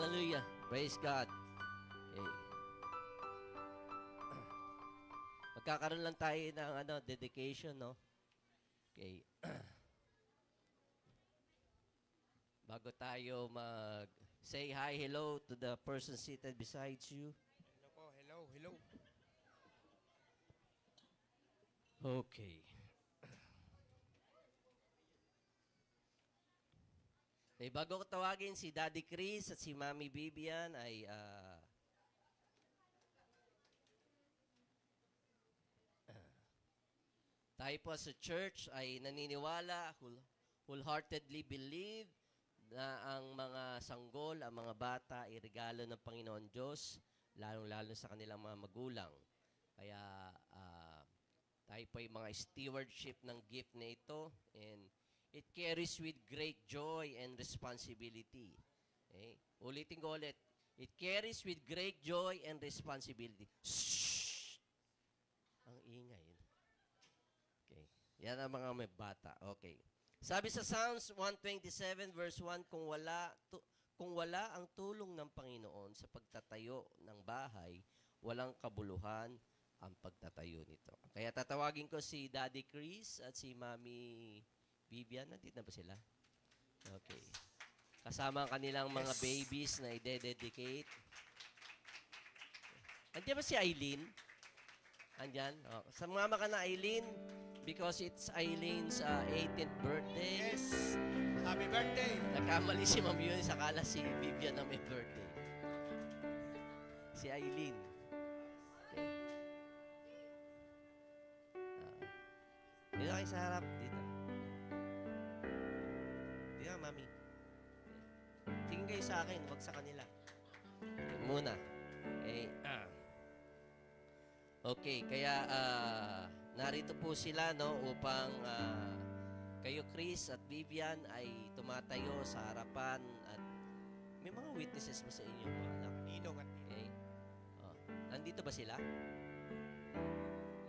Hallelujah. Praise God. Okay. Magkakaroon lang tayo ng dedication, no? Okay. Bago tayo say hi, hello to the person seated beside you. Hello po, hello. Okay. Bago ko tawagin si Daddy Chris at si Mami Vivian ay tayo po sa church ay naniniwala, wholeheartedly believe na ang mga sanggol, ang mga bata ay regalo ng Panginoon Diyos, lalong-lalo sa kanilang mga magulang. Kaya tayo po ay mga stewardship ng gift na ito, and it carries with great joy and responsibility. Okay? Ulitin ko ulit. It carries with great joy and responsibility. Shhh! Ang ingay. Okay. Yan ang mga may bata. Okay. Sabi sa Psalms 127 verse 1, kung wala ang tulong ng Panginoon sa pagtatayo ng bahay, walang kabuluhan ang pagtatayo nito. Kaya tatawagin ko si Daddy Chris at si Mami Vivian. Nandito na ba sila? Okay. Kasama ang kanilang mga babies na i-dedicate. Andiyan ba si Aileen? Andyan? Oh. Sumama ka na, Aileen, because it's Aileen's 18th birthday. Yes! Happy birthday! Nagkamali si Ma'am Yun, sakala si Vivian na may birthday. Si Aileen. Okay. Dito kayo sa harap. Dito. Dito, Mami. Tingin kayo sa akin, wag sa kanila. Okay, muna. Okay. Okay, kaya narito po sila, no, upang kayo, Chris at Vivian, ay tumatayo sa harapan at may mga witnesses mo sa inyo, mga anak. Ninong at Okay. Oh. Nandito ba sila?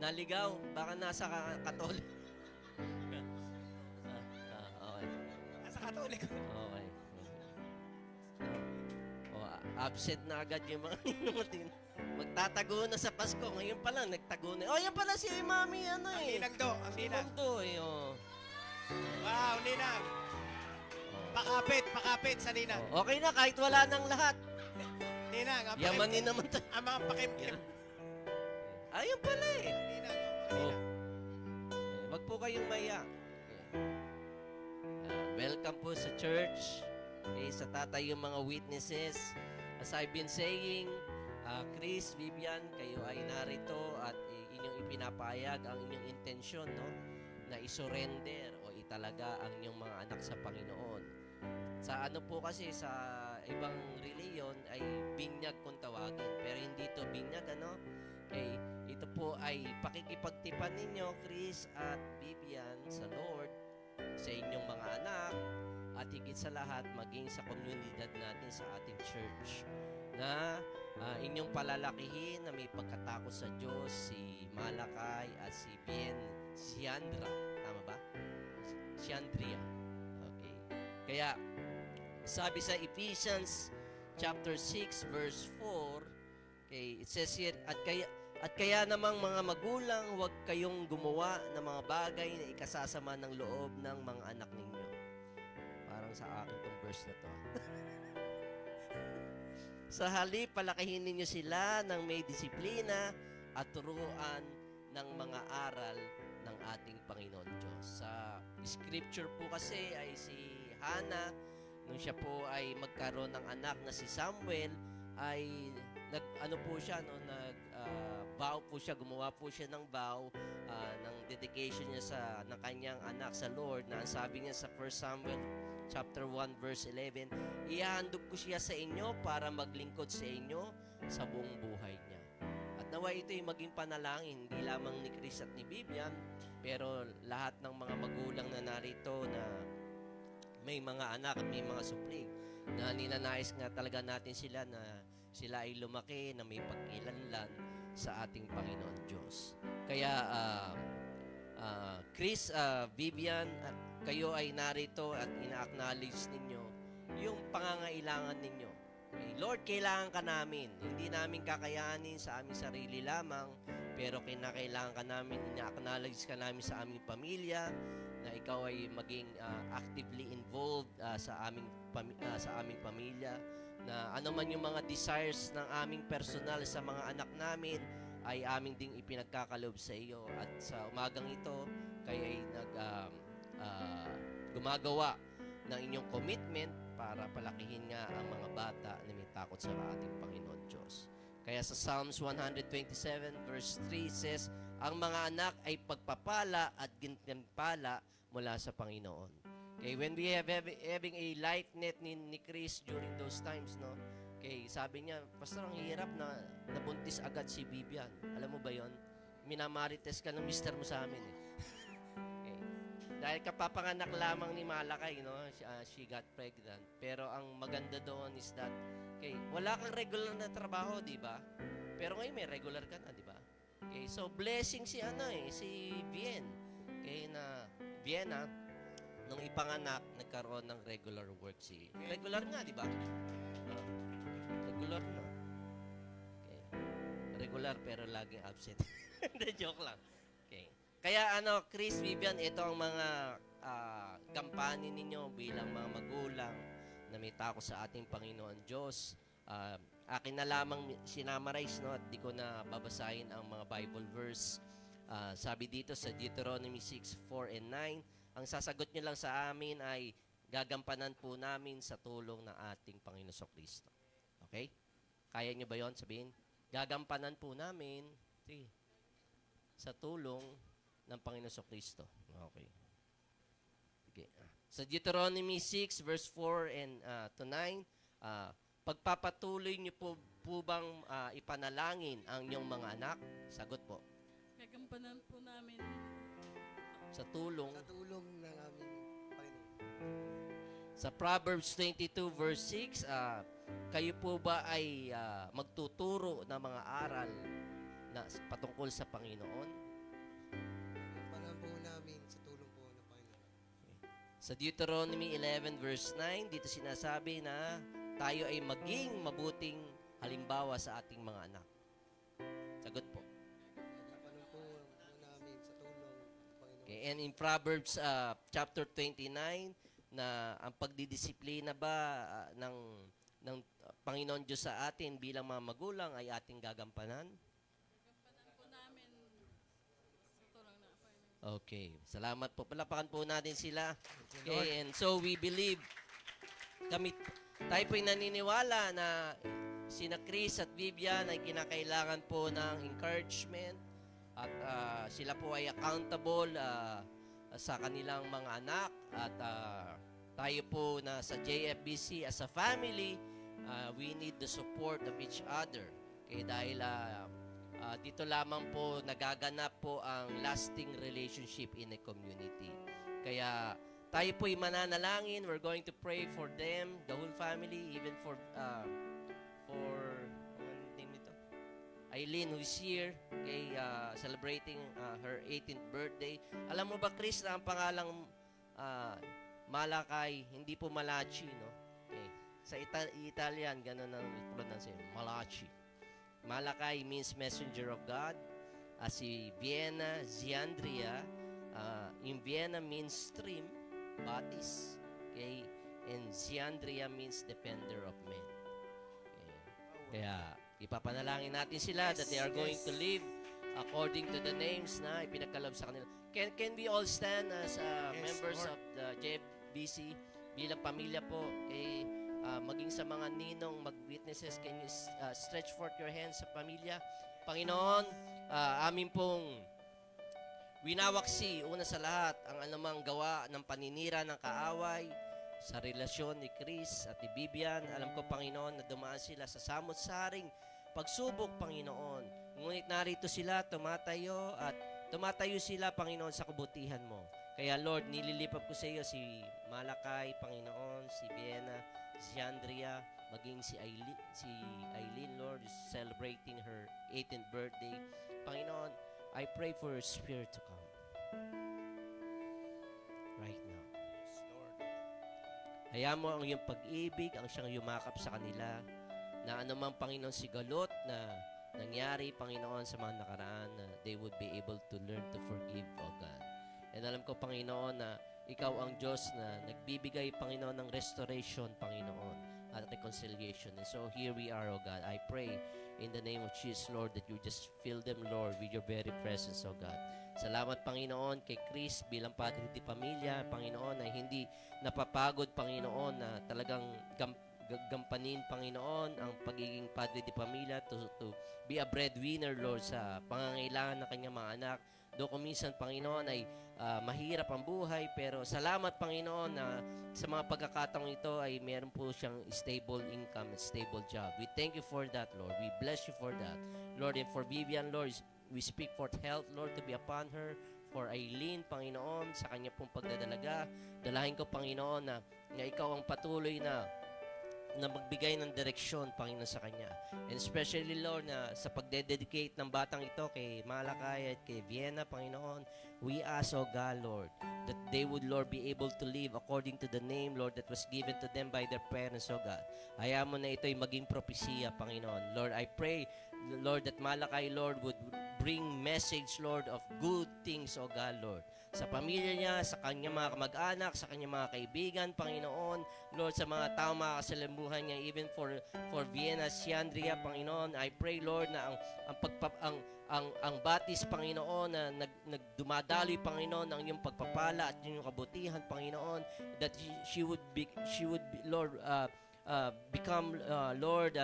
Naligaw? Baka nasa Katolik. Okay. nasa Katolik. Okay. Absent na agad yung mga ninutin. Magtatago na sa Pasko. Ngayon pa lang, nagtago na. Oh, yan pala si Mami, Ang ninang do, ang Si ninang. Ma'am do, oh. Wow, ninang. Pakapit sa ninang. Oh, okay na, kahit wala nang lahat. Ninang, ang Yamanin naman tayo. Ang mga pakimkim. Ayun pala eh. Ninang, Oh. Wag po kayong maya. Welcome po sa church. Sa tatay yung mga witnesses. As I've been saying, Chris, Vivian, kayo ay narito at inyong ipinapayag ang inyong intensyon, no? Na isurrender o italaga ang inyong mga anak sa Panginoon. Sa ano po kasi, sa ibang reliyon ay binyag kung tawagin. Pero hindi to binyag, ano? Okay, ito po ay pakikipagtipan ninyo, Chris at Vivian, sa Lord, sa inyong mga anak, at higit sa lahat, maging sa komunidad natin sa ating church, na inyong palalakihin na may pagkatakot sa Diyos, si Malakay at si Siandra. Tama ba? Siandria. Okay. Kaya, sabi sa Ephesians chapter 6 verse 4, okay, it says here, at kaya namang mga magulang, huwag kayong gumawa ng mga bagay na ikasasama ng loob ng mga anak ninyo. Parang sa akin tong verse na to. Sa halip, palakihin ninyo sila ng may disiplina at turuan ng mga aral ng ating Panginoon Diyos. Sa scripture po kasi ay si Hannah, nung siya po ay magkaroon ng anak na si Samuel, ay vow po siya, gumawa po siya ng vow, ng dedication niya ng kanyang anak sa Lord, na ang sabi niya sa 1 Samuel chapter 1 verse 11, ihahandog ko siya sa inyo para maglingkod sa inyo sa buong buhay niya. At nawa ito'y maging panalangin, hindi lamang ni Chris at ni Vivian, pero lahat ng mga magulang na narito na may mga anak at may mga supling, na ninanais nga talaga natin sila na sila ay lumaki na may pagkilanlan sa ating Panginoon Diyos. Kaya, Chris, Vivian, at kayo ay narito at ina-acknowledge ninyo yung pangangailangan ninyo. Okay? Lord, kailangan ka namin. Hindi namin kakayanin sa aming sarili lamang, pero kinakailangan ka namin, ina-acknowledge ka namin sa aming pamilya, na ikaw ay maging actively involved sa aming pamilya, na ano man yung mga desires ng aming personal sa mga anak namin ay aming ding ipinagkakalob sa iyo. At sa umagang ito, kayo ay gumagawa ng inyong commitment para palakihin nga ang mga bata na may takot sa ating Panginoon Diyos. Kaya sa Psalms 127 verse 3 says, ang mga anak ay pagpapala at gintimpala mula sa Panginoon. Okay, when we having a life net ni Chris during those times, no? Okay, sabi niya, Pastor, ang hirap na nabuntis agad si Vivian. Alam mo ba yon? Minamarites ka ng mister mo sa amin, eh. Okay. Dahil kapapanganak lamang ni Malakay, no? She got pregnant. Pero ang maganda doon is that, okay, wala kang regular na trabaho, di ba? Pero ngayon may regular ka na, di ba? Okay, so blessing si Bien. Okay, na Vienna, nung ipanganak, nagkaroon ng regular work si... Regular nga, di ba? Regular na. Okay. Regular pero laging absent. Hindi, joke lang. Okay. Kaya Chris, Vivian, ito ang mga gampanin ninyo bilang mga magulang na may takot sa ating Panginoon Diyos. Akin na lamang sinamarize, no, at di ko na babasahin ang mga Bible verse. Sabi dito sa Deuteronomy 6:4 and 9, ang sasagot nyo lang sa amin ay gagampanan po namin sa tulong ng ating Panginoon Kristo. Okay? Kaya nyo ba yon sabihin? Gagampanan po namin sa tulong ng Panginoon Kristo. Okay. Okay. Sa Deuteronomy 6 verse 4 and to 9, pagpapatuloy nyo po bang ipanalangin ang inyong mga anak? Sagot po. Gagampanan po namin sa tulong ng aming Panginoon. Sa Proverbs 22 verse 6, kayo po ba ay magtuturo ng mga aral na patungkol sa Panginoon? Gagampanan po namin sa tulong po ng Panginoon. Sa Deuteronomy 11 verse 9, dito sinasabi na tayo ay maging mabuting halimbawa sa ating mga anak. Sagot po. And in Proverbs chapter 29, na ang pagdidisiplina ba ng Panginoon Diyos sa atin bilang mga magulang ay ating gagampanan? Gagampanan po namin sa tulong ng Panginoon. Okay. Salamat po. Palapakan po natin sila. Okay. And so we believe, tayo po'y naniniwala na sina Chris at Vivian ay kinakailangan po ng encouragement. At sila po ay accountable sa kanilang mga anak. At tayo po na sa JFBC as a family, we need the support of each other. Okay, dahil dito lamang po nagaganap po ang lasting relationship in a community. Kaya tayo po'y mananalangin. We're going to pray for them, the whole family, even for Eileen, who is here, okay, celebrating her 18th birthday. Alam mo ba, Chris, na ang pangalang Malakay, hindi po Malachi, no? Okay. Sa Italian, gano'n ang pronunciation, Malachi. Malakay means messenger of God. Si Vienna, Ziandria, in Vienna means stream, batis. Okay? And Ziandria means defender of men. Okay. Kaya, ipapanalangin natin sila that they are going to live according to the names na ipinagkaloob sa kanila. Can we all stand as members of the JFBC bilang pamilya po? Okay, maging sa mga ninong, mag-witnesses, can you stretch forth your hands sa pamilya? Panginoon, amin pong winawaksi, una sa lahat, ang anumang gawa ng paninira ng kaaway sa relasyon ni Chris at ni Vivian. Alam ko, Panginoon, na dumaan sila sa samot-saring pagsubok, Panginoon. Ngunit narito sila, tumatayo sila, Panginoon, sa kabutihan mo. Kaya, Lord, nililipap ko sa iyo si Malakay, Panginoon, si Vienna, si Andrea, maging si Eileen, Lord, is celebrating her 18th birthday. Panginoon, I pray for your spirit to come right now. Yes, Lord. Hayaan mo ang iyong pag-ibig, ang siyang yumakap sa kanila. na anumang Panginoon sigalot na nangyari, Panginoon, sa mga nakaraan, na they would be able to learn to forgive, O God. And alam ko, Panginoon, na Ikaw ang Diyos na nagbibigay, Panginoon, ng restoration, Panginoon, at reconciliation. And so here we are, O God. I pray in the name of Jesus, Lord, that you just fill them, Lord, with your very presence, O God. Salamat, Panginoon, kay Chris bilang Padre de Pamilya, Panginoon, na hindi napapagod, Panginoon, na talagang gampanin, Panginoon, ang pagiging Padre de Pamilya to be a breadwinner, Lord, sa pangangailangan ng kanyang mga anak. Doon kung minsan, Panginoon, ay mahirap ang buhay, pero salamat, Panginoon, na sa mga pagkakataong ito ay meron po siyang stable income and stable job. We thank you for that, Lord. We bless you for that. Lord, and for Vivian, Lord, we speak forth health, Lord, to be upon her. For Aileen, Panginoon, sa kanya pong pagdadalaga. Dalahin ko, Panginoon, na ikaw ang patuloy na magbigay ng direksyon, Panginoon, sa kanya. And especially, Lord, na sa pagdededicate ng batang ito kay Malakay at kay Vienna, Panginoon, we ask, O God, Lord, that they would, Lord, be able to live according to the name, Lord, that was given to them by their parents, O God. Hayaan mo na ito'y maging propesya, Panginoon. Lord, I pray, Lord, that Malakay, Lord, would bring message, Lord, of good things, O God, Lord. Sa pamilya niya, sa kanyang mga kamag-anak, sa kanyang mga kaibigan, Panginoon, Lord, sa mga tao makakasalambuhan niya, even for Vienna, Siandria, Panginoon, I pray, Lord, na ang batis, Panginoon, na nagdumadaloy, Panginoon, ang iyong pagpapala at iyong kabutihan, Panginoon, that she would be, Lord, become, Lord,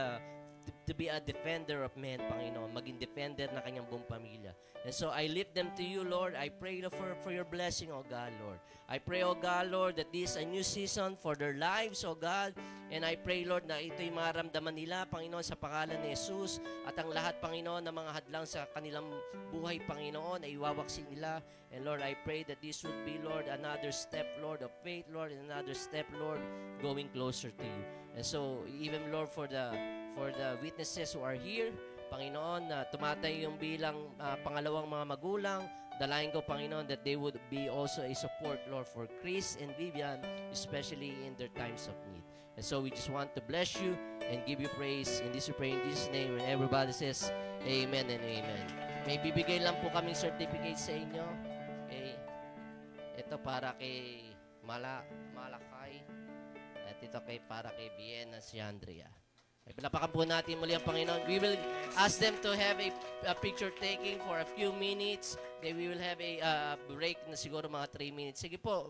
to be a defender of men, Panginoon, maging defender na kanyang buong pamilya. And so I lift them to you, Lord. I pray for your blessing, O God, Lord. I pray, O God, Lord, that this is a new season for their lives, O God. And I pray, Lord, na ito'y maramdaman nila, Panginoon, sa pangalan ni Jesus. At ang lahat, Panginoon, ng mga hadlang sa kanilang buhay, Panginoon, ay iwawaksin nila. And Lord, I pray that this would be, Lord, another step, Lord, of faith, Lord, and another step, Lord, going closer to you. And so, even, Lord, for the witnesses who are here, Panginoon, na tumatay yung bilang pangalawang mga magulang, dalayan ko, Panginoon, that they would be also a support, Lord, for Chris and Vivian, especially in their times of need. And so we just want to bless you and give you praise. In this we pray in Jesus' name. And everybody says, Amen and Amen. May bibigay lang po kaming certificate sa inyo. Okay. Ito para kay Malakay. At ito para kay Vienna Siandria. Pinapakan po natin muli ang Panginoon. We will ask them to have a picture taking for a few minutes. Then we will have a break na siguro mga 3 minutes. Sige po,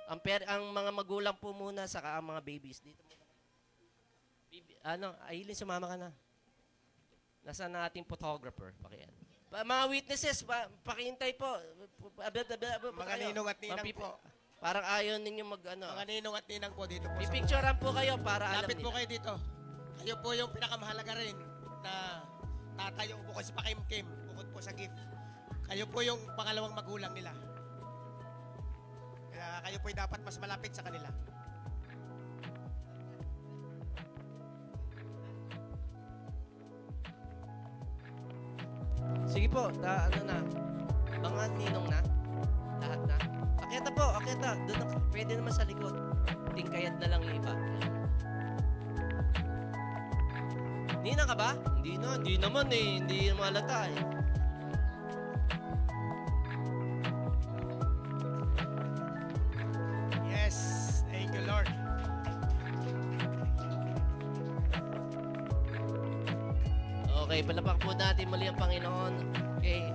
ang mga magulang po muna, saka ang mga babies. Dito muna. Aileen, sumama ka na. Nasaan na ating photographer? Pakiyan. Mga witnesses, pakihintay po. Mga ninong at ninang po. Parang ayaw ninyo Mga ninong at ninang po dito po. Ipicturean po kayo para alam nila. Lapit po kayo dito. Kayo po yung pinakamahalaga rin na tatayo po kasi pakimkim bukod po sa gift. Kayo po yung pangalawang magulang nila. Kaya kayo po dapat mas malapit sa kanila. Sige po, mga ninong na. Lahat na. Akyata po, akyata. Doon pwede naman sa likod. Tingkayat na lang yung iba. Ninang ka ba? Hindi naman eh. Hindi malata eh. Yes, thank you, Lord. Okay, palapak po natin muli ang Panginoon. Okay.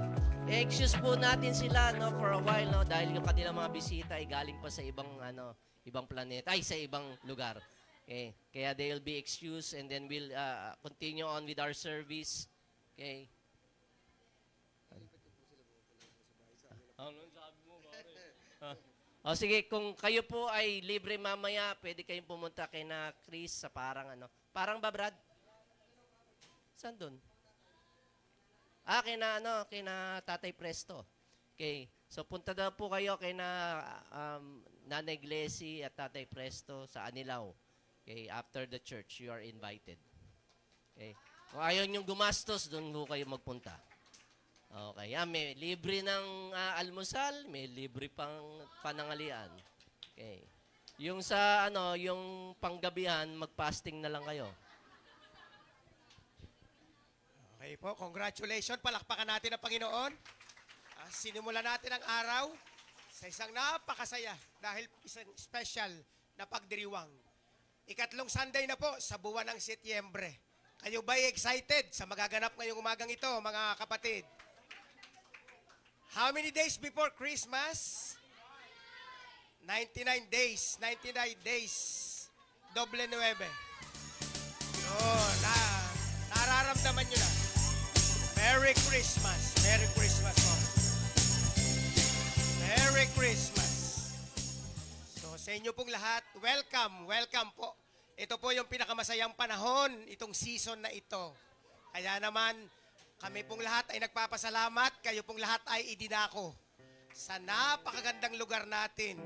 Excuse po natin sila for a while dahil yung kanilang mga bisita ay galing pa sa ibang planeta, sa ibang lugar. Okay. Kaya they'll be excused and then we'll continue on with our service. Okay. Sige, kung kayo po ay libre mamaya, pwede kayong pumunta kay na Chris sa parang Parang ba, Brad? Saan dun? Kay na Tatay Presto. Okay. So, punta daw po kayo kay na Nanay Glessy at Tatay Presto sa Anilao. Okay. After the church, you are invited. Okay. Kung ayaw niyong gumastos, doon po kayo magpunta. Okay. May libre ng almusal, may libre pang panangalian. Okay. Yung sa yung panggabihan, mag-fasting na lang kayo. Okay po, congratulations. Palakpakan natin ang Panginoon. Sinimula natin ang araw sa isang napakasaya dahil isang special na pagdiriwang. Ikatlong Sunday na po sa buwan ng Setyembre. Kayo ba'y excited sa magaganap ngayong umagang ito, mga kapatid? How many days before Christmas? 99 days. 99 days. Doble 9. So, nararamdaman nyo na. Merry Christmas. Merry Christmas po. Merry Christmas. So, sa inyo pong lahat, welcome. Welcome po. Ito po yung pinakamasayang panahon, itong season na ito. Kaya naman, kami pong lahat ay nagpapasalamat. Kayo pong lahat ay idinako sa napakagandang lugar natin.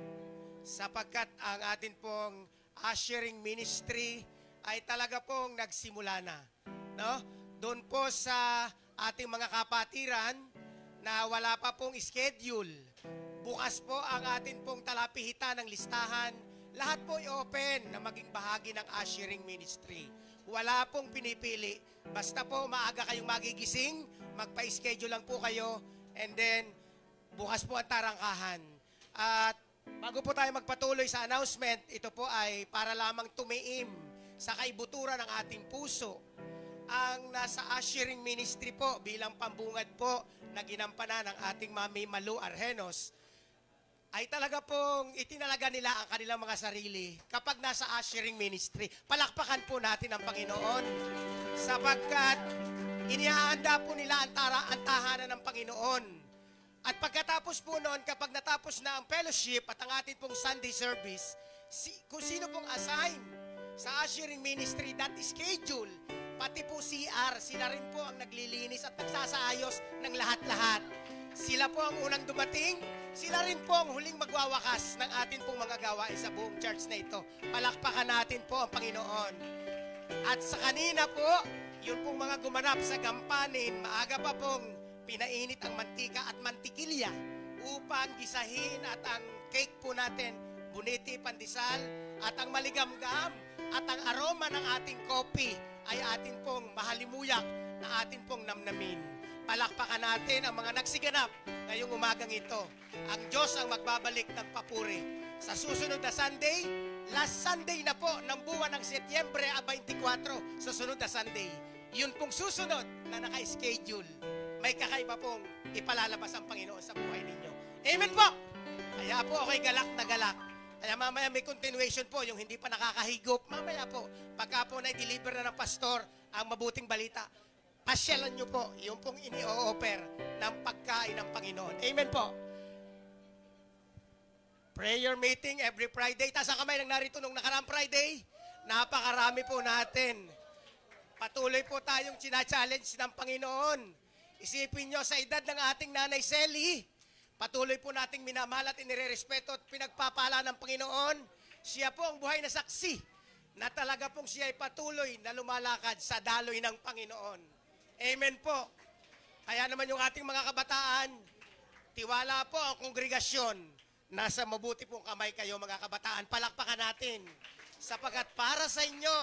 Sapagkat ang atin pong ushering ministry ay talaga pong nagsimula na. No? Doon po sa ating mga kapatiran na wala pa pong schedule. Bukas po ang atin pong talapihitan ng listahan. Lahat po i-open na maging bahagi ng ushering ministry. Wala pong pinipili. Basta po maaga kayong magigising, magpa-schedule lang po kayo, and then bukas po ang tarangkahan. At bago po tayo magpatuloy sa announcement, ito po ay para lamang tumiim sa kaibuturan ng ating puso. Ang nasa ushering ministry po bilang pambungad po na ginampanan ng ating Mami Malu Argenos ay talaga pong itinalaga nila ang kanilang mga sarili kapag nasa ushering ministry. Palakpakan po natin ang Panginoon sapagkat inihaanda po nila ang tahanan ng Panginoon. At pagkatapos po noon, kapag natapos na ang fellowship at ang ating pong Sunday service, kung sino pong assign sa ushering ministry, that is schedule, pati po CR, sila rin po ang naglilinis at nagsasaayos ng lahat-lahat. Sila po ang unang dumating, sila rin po ang huling magwawakas ng atin pong mga gawain sa buong church na ito. Palakpakan natin po ang Panginoon. At sa kanina po, yun pong mga gumanap sa gampanin, maaga pa pong pinainit ang mantika at mantikilya upang gisahin at ang cake po natin, buniti, pandesal, at ang maligamgam at ang aroma ng ating kopi ay atin pong mahalimuyak na atin pong namnamin. Palakpakan natin ang mga nagsiganap ngayong umagang ito. Ang Diyos ang magbabalik ng papuri. Sa susunod na Sunday, last Sunday na po ng buwan ng Setyembre 24, sa sunod na Sunday. Yun pong susunod na naka-schedule. May kakaiba pong ipalalabas ang Panginoon sa buhay ninyo. Amen po! Kaya po ako'y galak na galak. Kaya mamaya may continuation po, yung hindi pa nakakahigop. Mamaya po, pagka po na-deliver na ng pastor ang mabuting balita, pasyalan nyo po yung pong ini-o-offer ng pagkain ng Panginoon. Amen po! Prayer meeting every Friday. Taas ang kamay ng narito nung nakaraang Friday. Napakarami po natin. Patuloy po tayong china-challenge ng Panginoon. Isipin nyo sa edad ng ating Nanay Selly, patuloy po nating minamahal at inirerespeto at pinagpapala ng Panginoon. Siya po ang buhay na saksi na talaga pong siya ay patuloy na lumalakad sa daloy ng Panginoon. Amen po. Kaya naman yung ating mga kabataan, tiwala po ang kongregasyon. Nasa mabuti pong kamay kayo mga kabataan. Palakpakan natin. Sapagkat para sa inyo,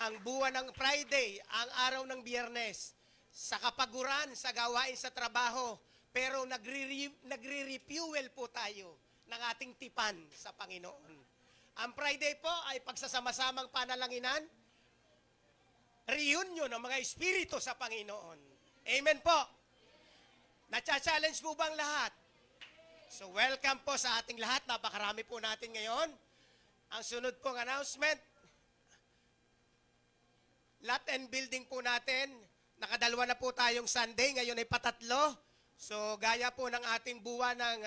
ang buwan ng Friday, ang araw ng Biyernes, sa kapaguran, sa gawain sa trabaho, pero nagre-refuel po tayo ng ating tipan sa Panginoon. Ang Friday po ay pagsasama-samang panalanginan, reunion ng mga espiritu sa Panginoon. Amen po. Nacha-challenge po bang lahat? So welcome po sa ating lahat. Napakarami po natin ngayon. Ang sunod pong announcement, lot and building po natin. Nakadalawa na po tayong Sunday, ngayon ay patatlo. So gaya po ng ating buwan ng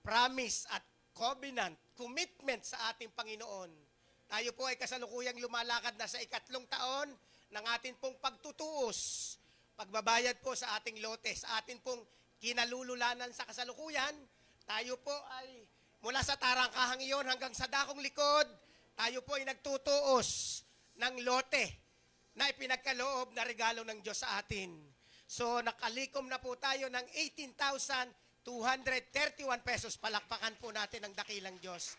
promise at covenant, commitment sa ating Panginoon. Tayo po ay kasalukuyang lumalakad na sa ikatlong taon ng ating pong pagtutuos, pagbabayad po sa ating lote, sa ating pong kinalululanan sa kasalukuyan. Tayo po ay mula sa tarangkahang iyon hanggang sa dakong likod, tayo po ay nagtutuos ng lote na ipinagkaloob na regalo ng Diyos sa atin. So nakalikom na po tayo ng 18,231 pesos. Palakpakan po natin ang dakilang Diyos.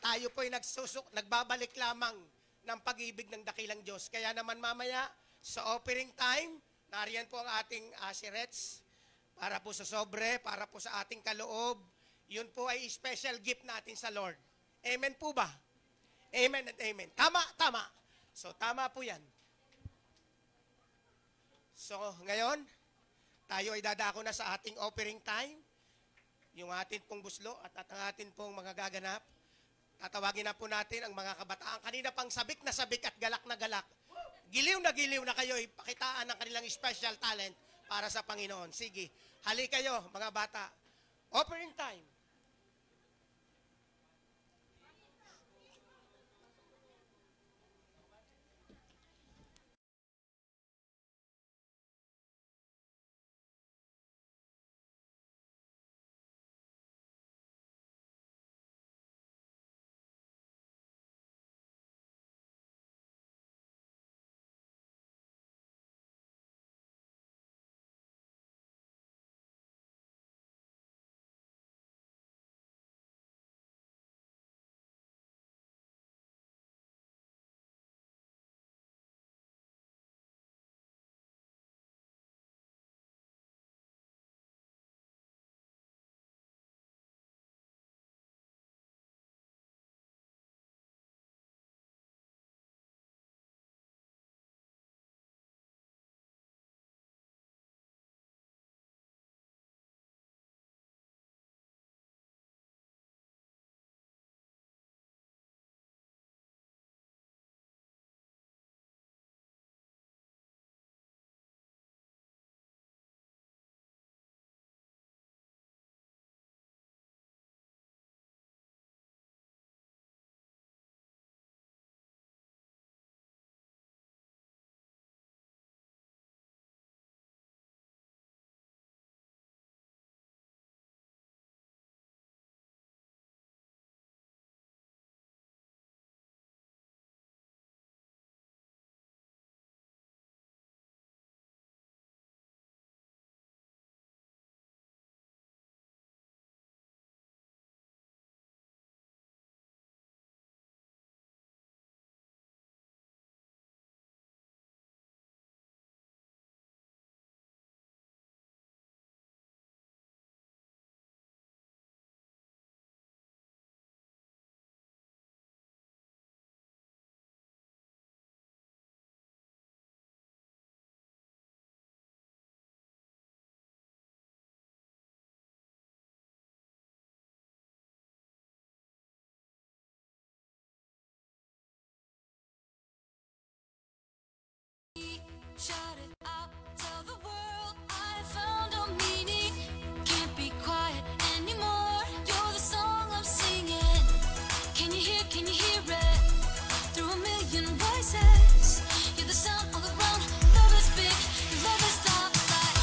Tayo po ay nagbabalik lamang ng pag-ibig ng dakilang Diyos. Kaya naman mamaya, Sa offering time, nariyan po ang ating asirets para po sa sobre, para po sa ating kaloob. Yun po ay special gift natin sa Lord. Amen po ba? Amen and amen. Tama, tama. So, tama po yan. So, ngayon, tayo ay dadako na sa ating offering time. Yung atin pong buslo at ang atin pong mga gaganap. Tatawagin na po natin ang mga kabataan. Kanina pang sabik na sabik at galak na galak. Giliw na kayo, ipakitaan ng kanilang special talent para sa Panginoon. Sige, hali kayo mga bata. Offering time. Shout it out, tell the world I found a meaning. Can't be quiet anymore. You're the song I'm singing. Can you hear it? Through a million voices, you're the sound all around. Love is big, your love is love like.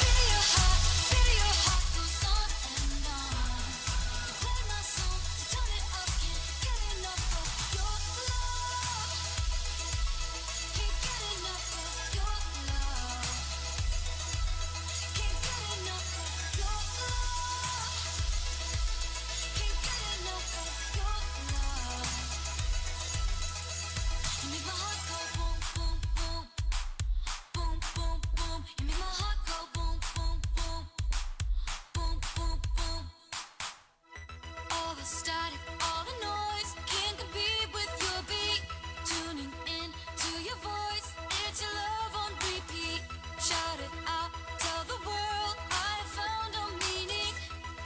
Feel your heart goes on and on. Play my song, so turn it up, can't get enough of your love. Can't get enough of your love. Can't get enough of your love. Can't get enough of your love. You make my heart go boom, boom, boom. Boom, boom, boom. You make my heart go boom, boom, boom. Boom, boom, boom. All the static, all the noise can't compete with your beat. Tuning in to your voice, it's your love on repeat. Shout it out, tell the world I found a meaning.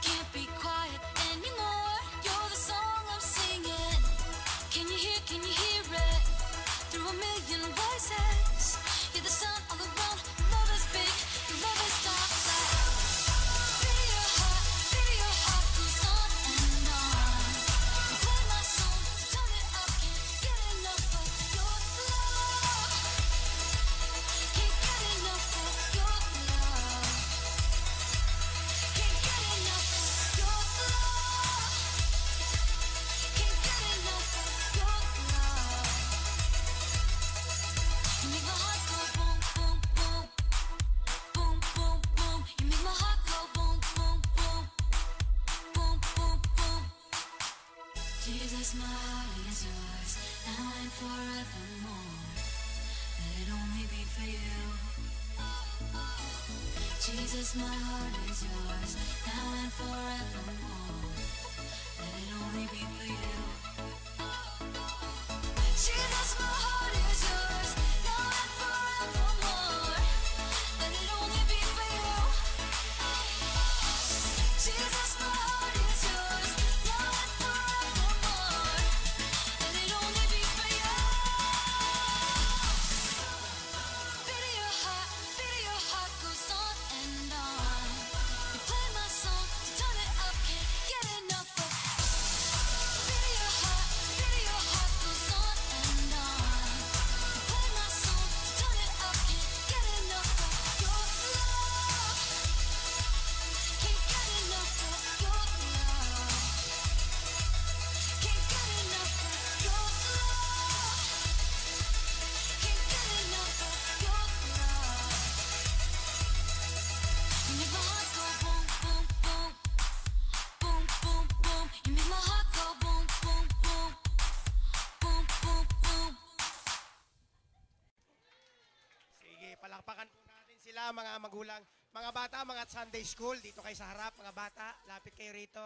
Can't be quiet anymore. You're the song I'm singing. Can you hear it? Through a million voices, you're the sound all around. Love is big, your love is dark like. Feel your heart goes on and on. Play my song, so turn it up, can't get enough of your love. Can't get enough of your love. Can't get enough of your love. Can't get enough of your love. You make my heart go boom, boom, boom. Boom, boom, boom. You make my heart go boom, boom, boom. Boom, boom, boom. Jesus, my heart is yours, now and forevermore. let it only be for you. Jesus, my heart is yours, now and forevermore. Let it only be for you. Jesus, my heart is yours, now and forevermore. Let it only be for you. Jesus, my heart is yours, now and forevermore. Let it only be for you. Beat your heart goes on and on. You play my song, so turn it up, can't get enough of. Beat your heart goes on and on. You play my song, so turn it up, can't get enough of your love. Can't get enough of your love. Can't get enough of your love. Can't get enough of your love. You make my heart go boom, boom, boom. Boom, boom, boom. You make my heart go boom, boom, boom. Boom, boom, boom. Sige, palakpakan po natin sila, mga magulang. Mga bata, mga Sunday school, dito kayo sa harap, mga bata, lapit kayo rito.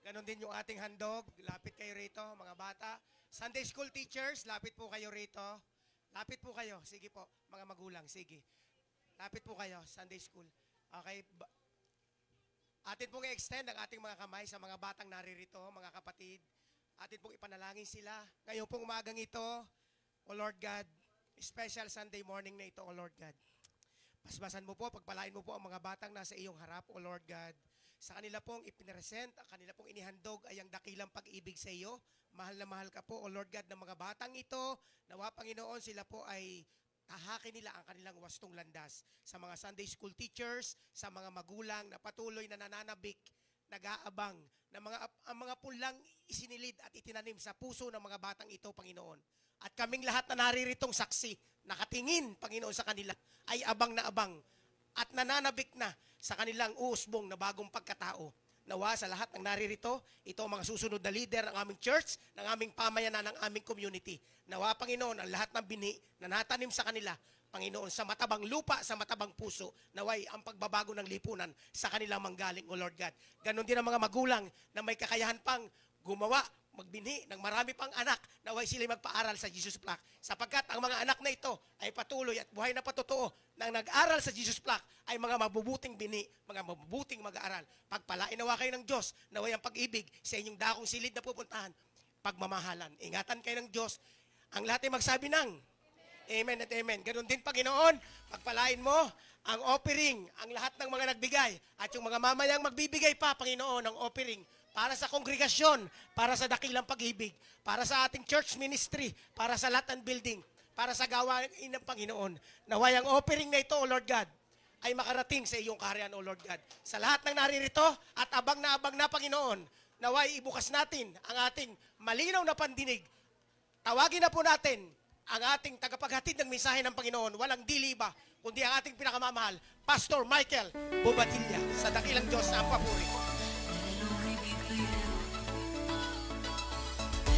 Ganon din yung ating handog, lapit kayo rito, mga bata. Sunday school teachers, lapit po kayo rito. Lapit po kayo, sige po, mga magulang, sige. Lapit po kayo, Sunday school. Okay, atin pong i-extend ang ating mga kamay sa mga batang naririto, mga kapatid. Atin pong ipanalangin sila. Ngayon pong umagang ito, O Lord God, special Sunday morning na ito, O Lord God. Pasbasan mo po, pagpalain mo po ang mga batang nasa iyong harap, O Lord God. Sa kanila pong ipinresent, ang kanila pong inihandog ay ang dakilang pag-ibig sa iyo. Mahal na mahal ka po, O Lord God, ng mga batang ito. Nawa, Panginoon, sila po ay tahakin nila ang kanilang wastong landas. Sa mga Sunday school teachers, sa mga magulang na patuloy na nananabik, nag-aabang, na ang mga pulang isinilid at itinanim sa puso ng mga batang ito, Panginoon. At kaming lahat na nariritong saksi, nakatingin, Panginoon, sa kanila, ay abang na abang at nananabik na sa kanilang uusbong na bagong pagkatao. Nawa sa lahat ng naririto, ito ang mga susunod na leader ng aming church, ng aming pamayanan, ng aming community. Nawa, Panginoon, ang lahat ng bini na natanim sa kanila, Panginoon, sa matabang lupa, sa matabang puso, naway ang pagbabago ng lipunan sa kanilang manggaling, O Lord God. Ganon din ang mga magulang na may kakayahan pang gumawa, magbinhi ng marami pang anak, naway sila magpaaral sa Jesus Plaque. Sapagkat ang mga anak na ito ay patuloy at buhay na patotoo nang nag-aral sa Jesus Plaque ay mga mabubuting bini, mga mabubuting mag-aaral. Pagpalain nawa kayo ng Diyos, naway ang pag-ibig sa inyong dakong silid na pupuntahan, pagmamahalan. Ingatan kayo ng Diyos. Ang lahat ay magsabi ng Amen at Amen. Ganon din, Panginoon, pagpalain mo ang offering, ang lahat ng mga nagbigay, at yung mga mamayang magbibigay pa, Panginoon, ng offering, para sa kongregasyon, para sa dakilang pag-ibig, para sa ating church ministry, para sa lot and building, para sa gawain ng Panginoon. Naway ang offering na ito, O Lord God, ay makarating sa iyong kaharian, O Lord God. Sa lahat ng naririto at abang na, Panginoon, naway ibukas natin ang ating malinaw na pandinig. Tawagin na po natin ang ating tagapaghatid ng mensahe ng Panginoon, walang dili iba, kundi ang ating pinakamamahal, Pastor Michael Bobadilla, sa dakilang Diyos na ang papuri. Let it only be for you.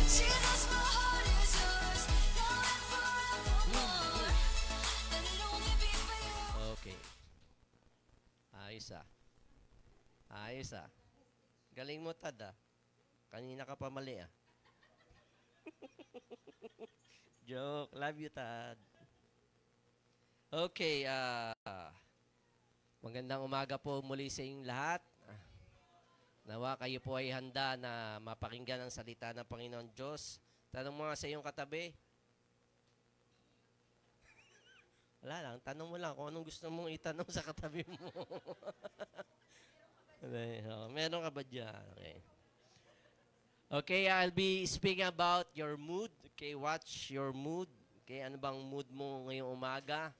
Jesus, my heart is yours, now and forevermore. Let it only be for you. Okay. Ayos ah. Ayos ah. Galing mo, Tad ah. Kanina ka pa mali ah. Joke. Love you, Tad. Okay. Magandang umaga po muli sa inyong lahat. Nawa kayo po ay handa na mapakinggan ang salita ng Panginoon Diyos. Tanong mo nga sa iyong katabi. Wala lang. Tanong mo lang kung anong gusto mong itanong sa katabi mo. Meron ka ba dyan? Okay. Okay, I'll be speaking about your mood. Okay, watch your mood. Okay, ano bang mood mo ngayong umaga?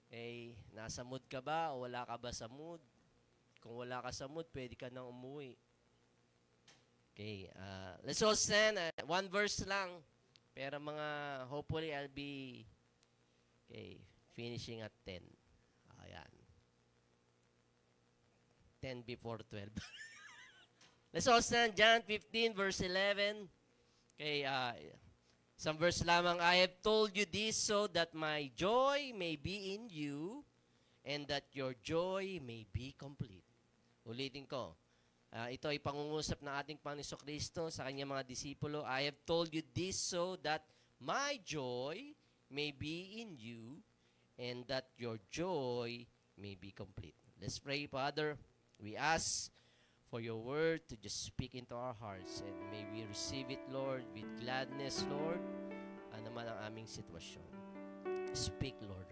Okay, nasa mood ka ba o wala ka ba sa mood? Kung wala ka sa mood, pwede ka nang umuwi. Okay, let's all stand. One verse lang. Pero hopefully I'll be finishing at 10. Ayan. 10 before 12. Let's all stand. John 15 verse 11. Okay, Isang verse lamang, I have told you this so that my joy may be in you and that your joy may be complete. Ulitin ko. Ito ay pangungusap ng ating Panginoon Kristo sa kanyang mga disipulo. I have told you this so that my joy may be in you and that your joy may be complete. Let's pray, Father. We ask for your word to just speak into our hearts and may we receive it, Lord, with gladness, Lord. Ano man ang aming sitwasyon. Speak, Lord,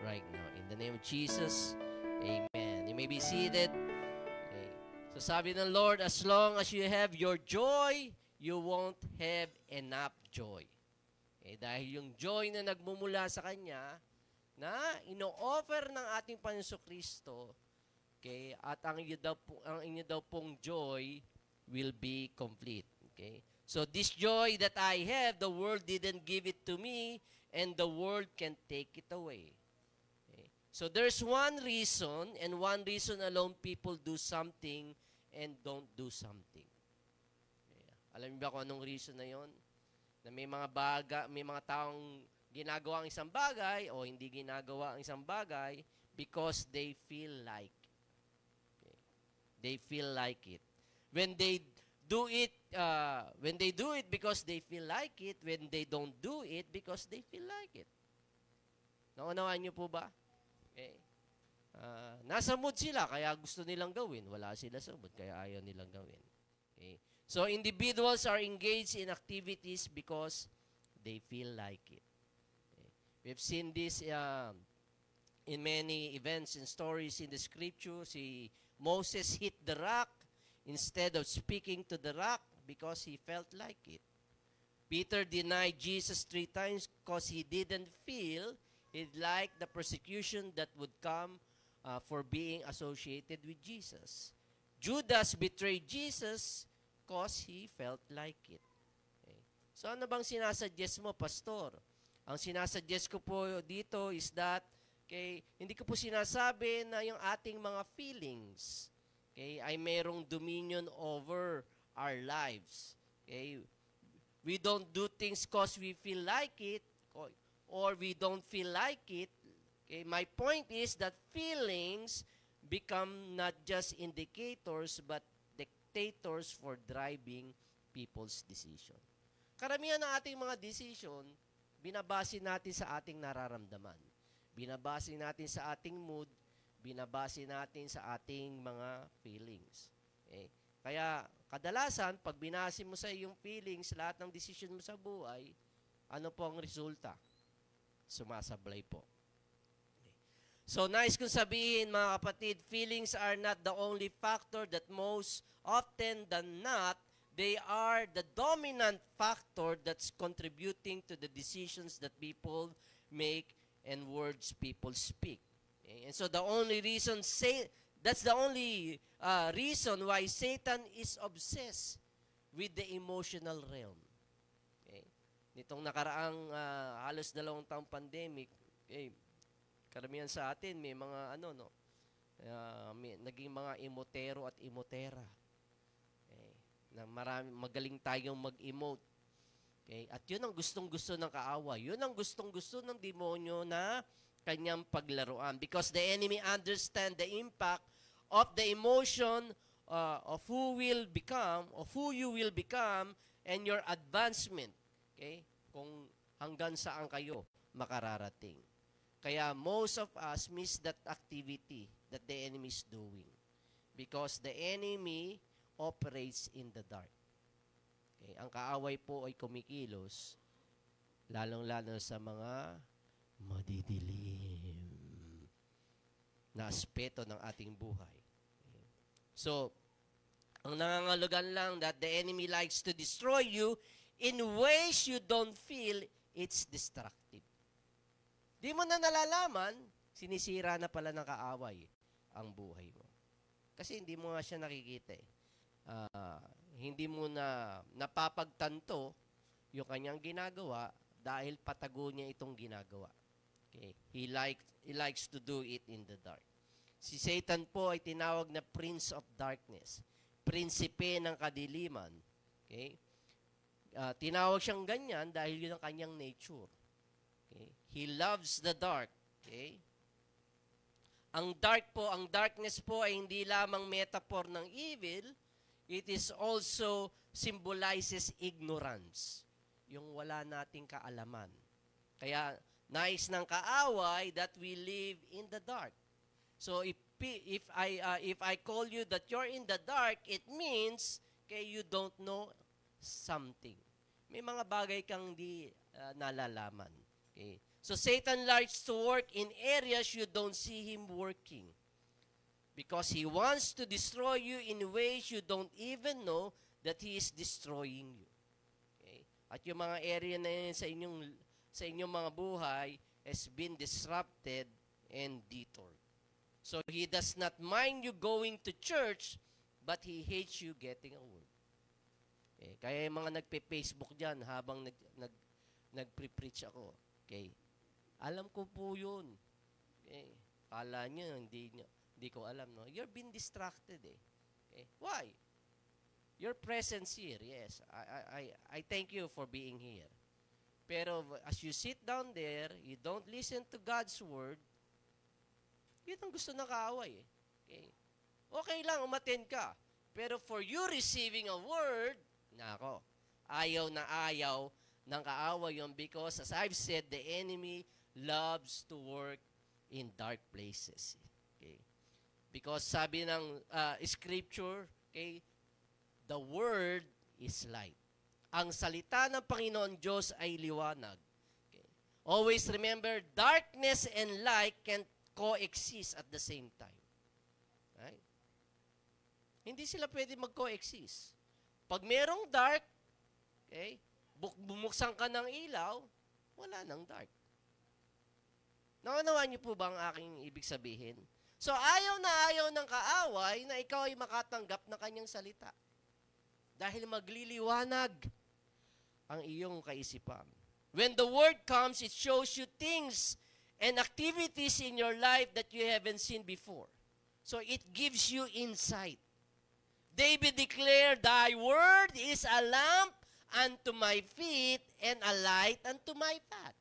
right now. In the name of Jesus, amen. You may be seated. Okay. So sabi ng Lord, as long as you have your joy, you won't have enough joy. Okay. Dahil yung joy na nagmumula sa Kanya, na ino-offer ng ating Panginoon Kristo, okay, at ang inyo daw pong joy will be complete. Okay? So this joy that I have, the world didn't give it to me, and the world can take it away. Okay? So there's one reason, and one reason alone people do something and don't do something. Okay? Alam niyo ba kung anong reason na yon? Na may mga taong ginagawa ang isang bagay o hindi ginagawa ang isang bagay because they feel like. Okay? They feel like it. When they do it because they feel like it, when they don't do it because they feel like it. Naunawaan niyo po ba? Okay. Nasa mood sila kaya gusto nilang gawin. Wala sila sa mood kaya ayaw nilang gawin. Okay. So individuals are engaged in activities because they feel like it. We've seen this in many events and stories in the scripture. Si Moses hit the rock instead of speaking to the rock because he felt like it. Peter denied Jesus 3 times because he didn't feel he'd like the persecution that would come for being associated with Jesus. Judas betrayed Jesus because he felt like it. Okay. So ano bang sinasuggest mo, Pastor? Ang sinasuggest ko po dito is that, okay, hindi ko po sinasabi na yung ating mga feelings, okay, ay mayroong dominion over our lives. Okay? We don't do things because we feel like it or we don't feel like it. Okay? My point is that feelings become not just indicators but dictators for driving people's decision. Karamihan ng ating mga decision, binabase natin sa ating nararamdaman. Binabase natin sa ating mood, binabase natin sa ating mga feelings. Okay? Kaya, kadalasan, pag binase mo sa iyong feelings, lahat ng decision mo sa buhay, ano po ang resulta? Sumasablay po. Okay. So, nais kong sabihin, mga kapatid, feelings are not the only factor that most often than not they are the dominant factor that's contributing to the decisions that people make and words people speak. Okay? And so the only reason, that's the only reason why Satan is obsessed with the emotional realm. Okay? Nitong nakaraang halos 2 taong pandemic, okay, karamihan sa atin may mga naging mga emotero at emotera. Na magaling tayong mag-emote. Okay? At yun ang gustong-gusto ng kaaway. Yun ang gustong-gusto ng demonyo na kanyang paglaruan. Because the enemy understand the impact of the emotion of who you will become, and your advancement. Okay? Kung hanggang saan kayo makararating. Kaya most of us miss that activity that the enemy is doing. Because the enemy operates in the dark. Okay? Ang kaaway po ay kumikilos lalong-lalo sa mga madidilim na aspeto ng ating buhay. Okay? So, ang nangangahulugan lang that the enemy likes to destroy you in ways you don't feel it's destructive. Di mo na nalalaman, sinisira na pala ng kaaway ang buhay mo. Kasi hindi mo nga siya nakikita eh. Hindi mo na napapagtanto yung kanyang ginagawa dahil patago niya itong ginagawa. Okay? He likes to do it in the dark. Si Satan po ay tinawag na Prince of Darkness, prinsipe ng kadiliman. Okay? Tinawag siyang ganyan dahil yun ang kanyang nature. Okay? He loves the dark. Okay? Ang darkness po ay hindi lamang metaphor ng evil, it is also symbolizes ignorance. Yung wala nating kaalaman. Kaya nais ng kaaway that we live in the dark. So if I call you that you're in the dark, it means you don't know something. May mga bagay kang di nalalaman. Okay? So Satan likes to work in areas you don't see him working. Because he wants to destroy you in ways you don't even know that he is destroying you. Okay? At yung mga area na yun sa inyong mga buhay has been disrupted and detoured. So he does not mind you going to church, but he hates you getting a word. Okay? Kaya yung mga nagpe-Facebook dyan habang nagpre-preach ako. Okay? Alam ko po yun. Okay? Kala nyo, hindi ko alam. No? You're being distracted eh. Okay? Why? Your presence here, yes. I thank you for being here. Pero as you sit down there, you don't listen to God's word, yun ang gusto ng kaaway eh. Okay? Okay lang, umattend ka. Pero for you receiving a word, nako, ayaw na ayaw ng kaaway yun because as I've said, the enemy loves to work in dark places. Okay? Because sabi ng scripture, okay, the word is light. Ang salita ng Panginoon Diyos ay liwanag. Okay? Always remember, darkness and light can coexist at the same time. Right? Hindi sila pwede mag-coexist. Pag merong dark, okay, bumuksan ka ng ilaw, wala nang dark. Naunawaan niyo po ba ang aking ibig sabihin? So, ayaw ng kaaway na ikaw ay makatanggap ng kanyang salita. Dahil magliliwanag ang iyong kaisipan. When the word comes, it shows you things and activities in your life that you haven't seen before. So, it gives you insight. David declared, thy word is a lamp unto my feet and a light unto my path.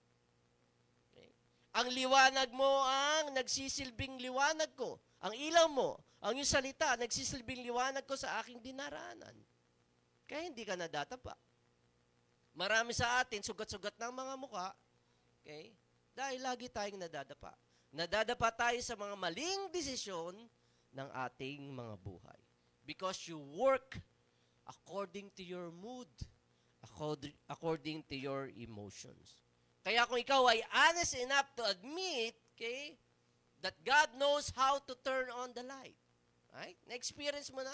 Ang liwanag mo ang nagsisilbing liwanag ko. Ang ilaw mo, ang iyong salita, nagsisilbing liwanag ko sa aking dinaraanan. Kaya hindi ka nadatapa. Marami sa atin, sugat-sugat ng mga muka, okay? Dahil lagi tayong nadadapa. Nadadapa tayo sa mga maling desisyon ng ating mga buhay. Because you work according to your mood, according to your emotions. Kaya kung ikaw ay honest enough to admit, okay, that God knows how to turn on the light. Right? Na-experience mo na?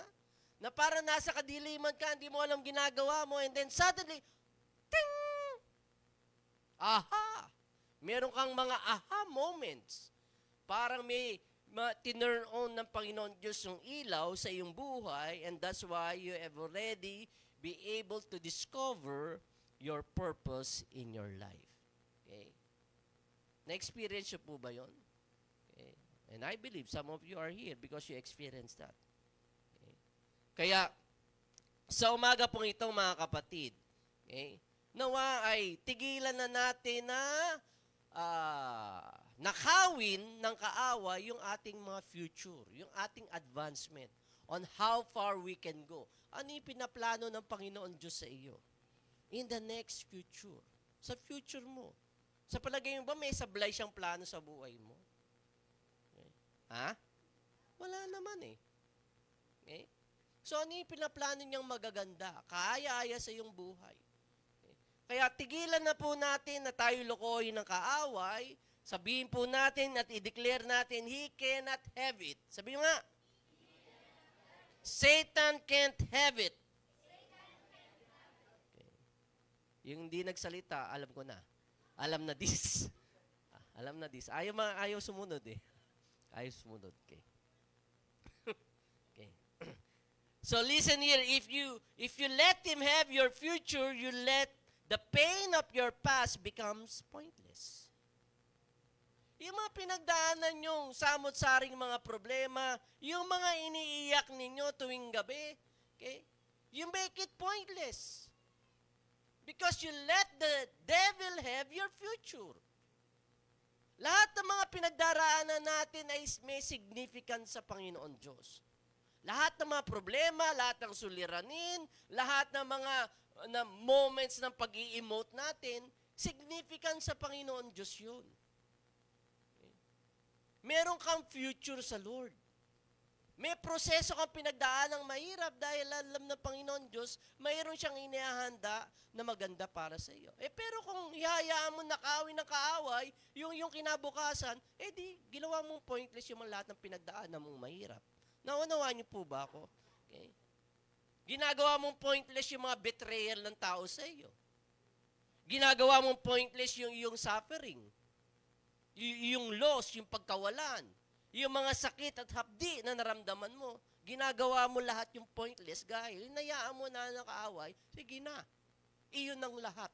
Na parang nasa kadiliman ka, hindi mo alam ginagawa mo, and then suddenly, ting! Aha! Meron kang mga aha moments. Parang may tinurn on ng Panginoon Diyos yung ilaw sa iyong buhay, and that's why you have already be able to discover your purpose in your life. Okay? Na-experience nyo po ba yun? Okay. And I believe some of you are here because you experienced that. Okay. Kaya, sa umaga pong itong mga kapatid, okay, nawa ay tigilan na natin na nakawin ng kaaway yung ating mga future, yung ating advancement on how far we can go. Ano yung pinaplano ng Panginoon Diyos sa iyo? In the next future. Sa future mo. Sa palagay mo ba may sablay siyang plano sa buhay mo? Okay. Ha? Wala naman eh. Okay? So ano yung pinaplano niyang magaganda? Kaaya-aya sa iyong buhay. Okay? Kaya tigilan na po natin na tayo lokohin ng kaaway. Sabihin po natin at i-declare natin, he cannot have it. Sabihin nga, Satan can't have it. Okay. Yung hindi nagsalita, alam ko na. Alam na this. Alam na this. Ayaw sumunod eh. Ayaw sumunod. Okay. Okay. So listen here, if you let him have your future, you let the pain of your past becomes pointless. Yung mga pinagdaanan nyong samot-saring mga problema, yung mga iniiyak ninyo tuwing gabi, okay? You make it pointless. Because you let the devil have your future. Lahat ng mga pinagdaraanan natin ay may significance sa Panginoon Diyos. Lahat ng mga problema, lahat ng suliranin, lahat ng mga moments ng pag-i-emote natin, significant sa Panginoon Diyos yun. Okay? Meron kang future sa Lord. May proseso kang pinagdaan ng mahirap dahil alam ng Panginoon Diyos, mayroon siyang inihahanda na maganda para sa iyo. Pero kung ihayaan mo nakawin ng kaaway, yung kinabukasan, di, ginawa mong pointless yung lahat ng pinagdaanan mong mahirap. Naunawaan niyo po ba ako? Okay. Ginagawa mong pointless yung mga betrayal ng tao sa iyo. Ginagawa mong pointless yung suffering. Yung loss, yung pagkawalan. Yung mga sakit at hapdi na naramdaman mo. Ginagawa mo lahat yung pointless dahil hinayaan mo na nakaaway, sige na. Iyon ang lahat.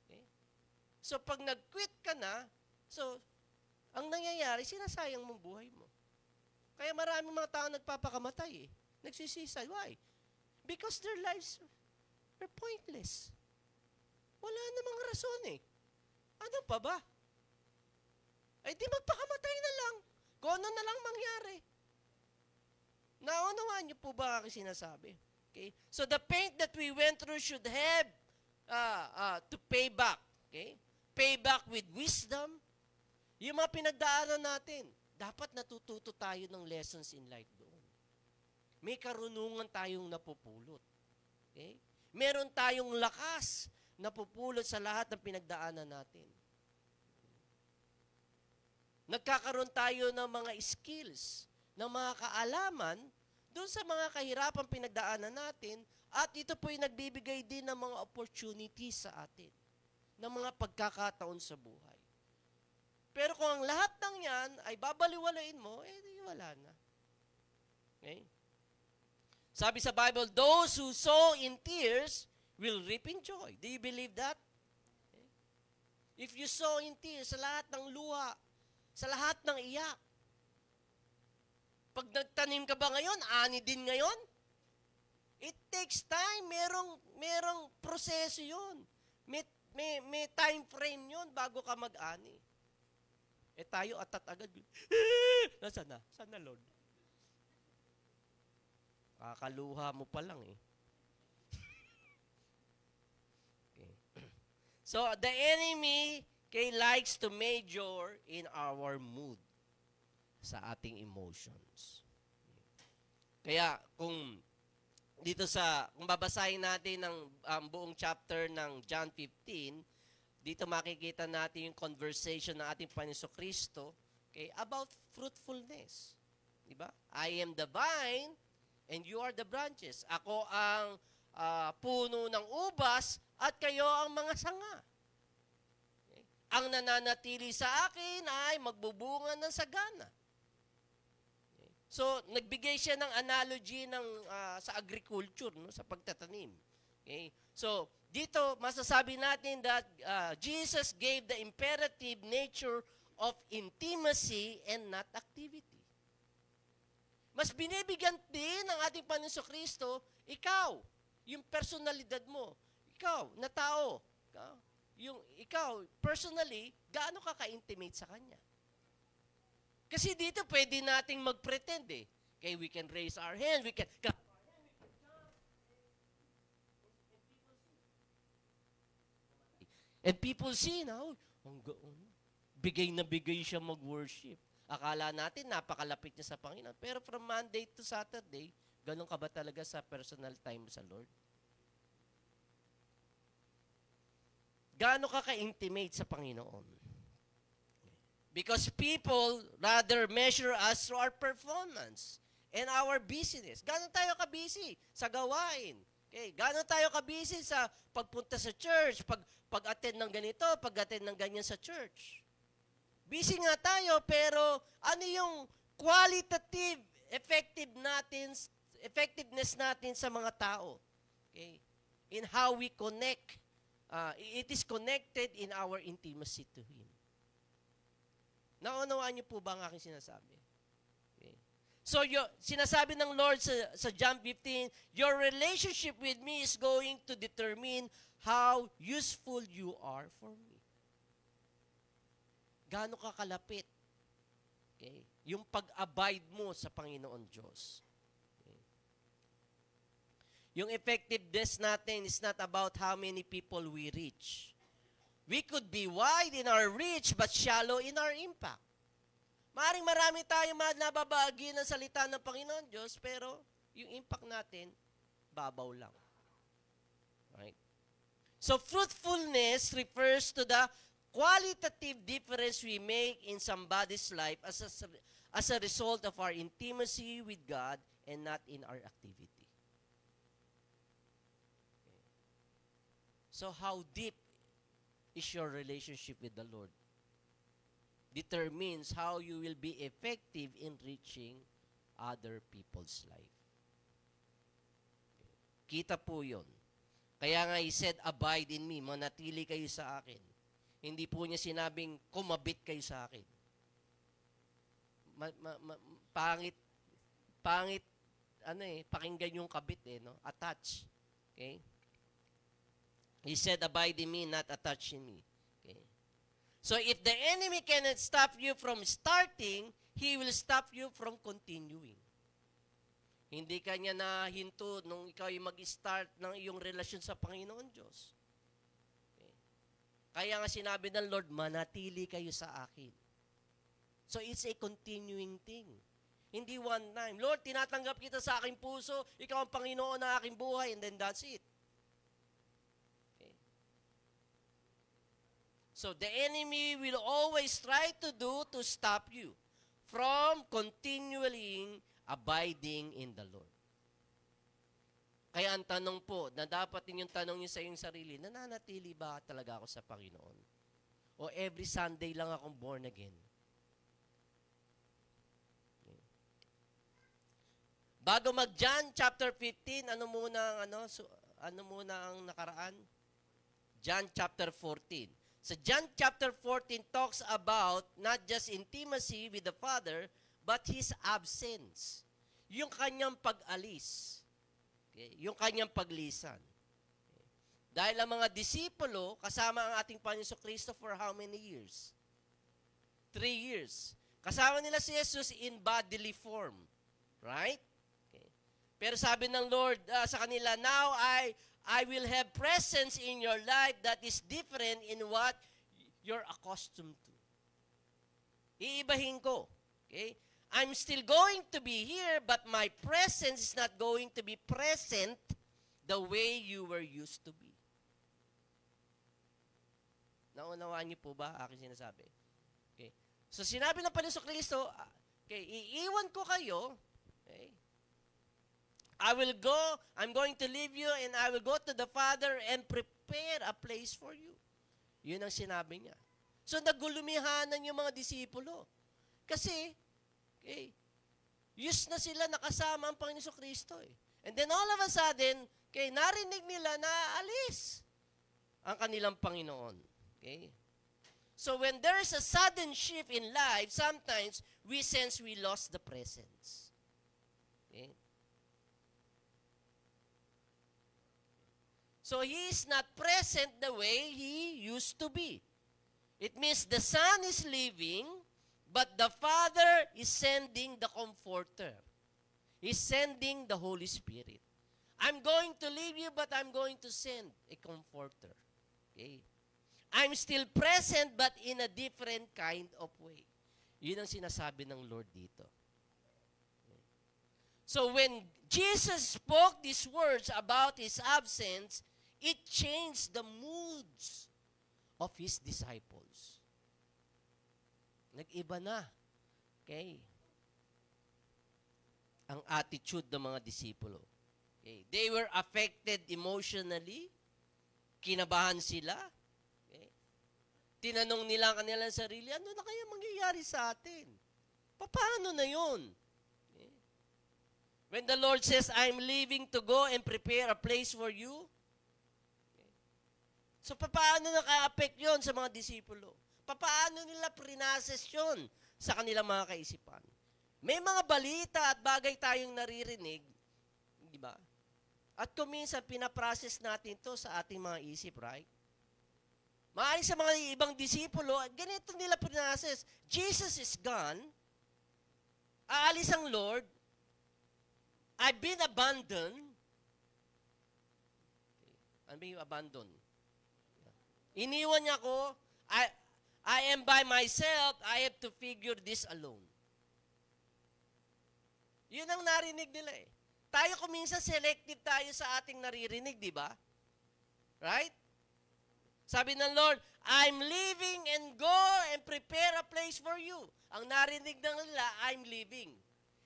Okay? So pag nag-quit ka na, so ang nangyayari, sinasayang mong buhay mo. Kaya maraming mga tao nagpapakamatay eh. Nagsisisay. Why? Because their lives are pointless. Wala namang rason eh. Ano pa ba? Ay di magpakamatay na lang. Kung ano na lang mangyari. Naunawaan niyo po ba aking sinasabi? Okay? So the pain that we went through should have to pay back. Okay? Pay back with wisdom. Yung mga pinagdaanan natin, dapat natututo tayo ng lessons in life doon. May karunungan tayong napupulot. Okay? Meron tayong lakas na pupulot sa lahat ng pinagdaanan natin. Nagkakaroon tayo ng mga skills, ng mga kaalaman, doon sa mga kahirapan pinagdaanan natin, at ito po yung nagbibigay din ng mga opportunities sa atin, ng mga pagkakataon sa buhay. Pero kung ang lahat ng yan ay babaliwalain mo, di wala na. Okay? Sabi sa Bible, those who sow in tears will reap in joy. Do you believe that? Okay? If you sow in tears, sa lahat ng luha, sa lahat ng iyak. Pag nagtanim ka ba ngayon, ani din ngayon? It takes time. Merong proseso yun. May time frame yun bago ka mag-ani. Tayo atat agad. Nasaan na? Saan na, Lord? Kakaluha mo pa lang eh. Okay. So, the enemy likes to major in our mood, sa ating emotions. Kaya kung babasahin natin ang buong chapter ng John 15, dito makikita natin yung conversation ng ating Panginoon Kristo, okay, about fruitfulness. Diba? I am the vine and you are the branches. Ako ang puno ng ubas at kayo ang mga sanga. Ang nananatili sa akin ay magbubunga ng sagana. Okay. So, nagbigay siya ng analogy sa agriculture, no, sa pagtatanim. Okay. So, dito masasabi natin that Jesus gave the imperative nature of intimacy and not activity. Mas binibigyan din ng ating Panginoon Kristo, ikaw, yung personalidad mo, ikaw na tao, ikaw, personally, gaano ka ka-intimate sa Kanya? Kasi dito pwede nating mag-pretend eh. Okay, we can raise our hand, we can jump. And people see now, bigay na bigay siya mag-worship. Akala natin napakalapit niya sa Panginoon. Pero from Monday to Saturday, ganun ka ba talaga sa personal time sa Lord? Gaano ka ka-intimate sa Panginoon? Because people rather measure us through our performance and our busyness. Gaano tayo ka-busy sa gawain? Okay, gaano tayo ka-busy sa pagpunta sa church, pag-attend ng ganito, pag-attend ng ganyan sa church? Busy nga tayo, pero ano yung qualitative effectiveness natin sa mga tao? Okay? In how we connect. It is connected in our intimacy to Him. Naunawaan niyo po ba ang aking sinasabi? Okay. So, sinasabi ng Lord sa John 15, your relationship with me is going to determine how useful you are for me. Gaano ka kalapit? Okay? Yung pag-abide mo sa Panginoon Diyos. Okay? Yung effectiveness natin is not about how many people we reach. We could be wide in our reach but shallow in our impact. Maring marami tayong nababagi ng salita ng Panginoon Diyos, pero yung impact natin, babaw lang. Right? So, fruitfulness refers to the qualitative difference we make in somebody's life as a result of our intimacy with God and not in our activity. Okay. So, how deep is your relationship with the Lord? Determines how you will be effective in reaching other people's life. Kita po yun. Kaya nga he said, abide in me, manatili kayo sa akin. Hindi po niya sinabing, kumabit kayo sa akin. Pangit, pakinggan yung kabit no? Attach. Okay? He said, abide in me, not attach in me. Okay? So if the enemy cannot stop you from starting, he will stop you from continuing. Hindi ka niya nahinto nung ikaw ay mag-start ng iyong relasyon sa Panginoon Diyos. Okay. Kaya nga sinabi ng Lord, manatili kayo sa akin. So it's a continuing thing. Hindi one time. Lord, tinatanggap kita sa aking puso, ikaw ang Panginoon ng aking buhay, and then that's it. So the enemy will always try to stop you from continually abiding in the Lord. Kaya ang tanong po, na dapat ninyong tanong niyo sa iyong sarili, nananatili ba talaga ako sa Panginoon? O every Sunday lang akong born again? Okay. Bago mag-John chapter 15, ano muna ang nakaraan? John chapter 14. So John chapter 14 talks about not just intimacy with the Father, but His absence. Yung kanyang pag-alis. Okay? Yung kanyang paglisan. Okay? Dahil ang mga disipulo, kasama ang ating Panginoon Kristo for how many years? 3 years. Kasama nila si Jesus in bodily form. Right? Okay. Pero sabi ng Lord sa kanila, now I will have presence in your life that is different in what you're accustomed to. Iibahin ko. Okay? I'm still going to be here, but my presence is not going to be present the way you were used to be. Naunawaan niyo po ba aking sinasabi? Okay. So sinabi ng Panginoon Kristo, okay, iiwan ko kayo, okay? I'm going to leave you and I will go to the Father and prepare a place for you. Yun ang sinabi niya. So nagulumihanan yung mga disipulo. Kasi, okay, used na sila nakasama ang Panginoon Kristo eh. And then all of a sudden, okay, narinig nila na alis ang kanilang Panginoon. Okay? So when there's a sudden shift in life, sometimes we sense we lost the presence. Okay? So He is not present the way He used to be. It means the Son is leaving, but the Father is sending the Comforter. He's sending the Holy Spirit. I'm going to leave you, but I'm going to send a Comforter. Okay? I'm still present, but in a different kind of way. Yun ang sinasabi ng Lord dito. Okay? So when Jesus spoke these words about His absence, it changed the moods of His disciples. Nag-iba na. Okay? Ang attitude ng mga disipulo. Okay? They were affected emotionally. Kinabahan sila. Okay? Tinanong nila ang kanilang sarili, ano na kaya mangyayari sa atin? Paano na yun? Okay? When the Lord says, I'm leaving to go and prepare a place for you, so, paano naka-affect yun sa mga disipulo? Paano nila prinases yun sa kanilang mga kaisipan? May mga balita at bagay tayong naririnig, di ba? At kung minsan, pinaprocess natin to sa ating mga isip, right? Maaaring sa mga ibang disipulo, ganito nila pinaprocess. Jesus is gone. Aalis ang Lord. I've been abandoned. Ano ba yung abandon? Iniwan niya ako. I am by myself. I have to figure this alone. Yun ang narinig nila eh. Tayo kung minsan selective tayo sa ating naririnig, di ba? Right? Sabi ng Lord, I'm leaving and go and prepare a place for you. Ang narinig ng nila, I'm leaving.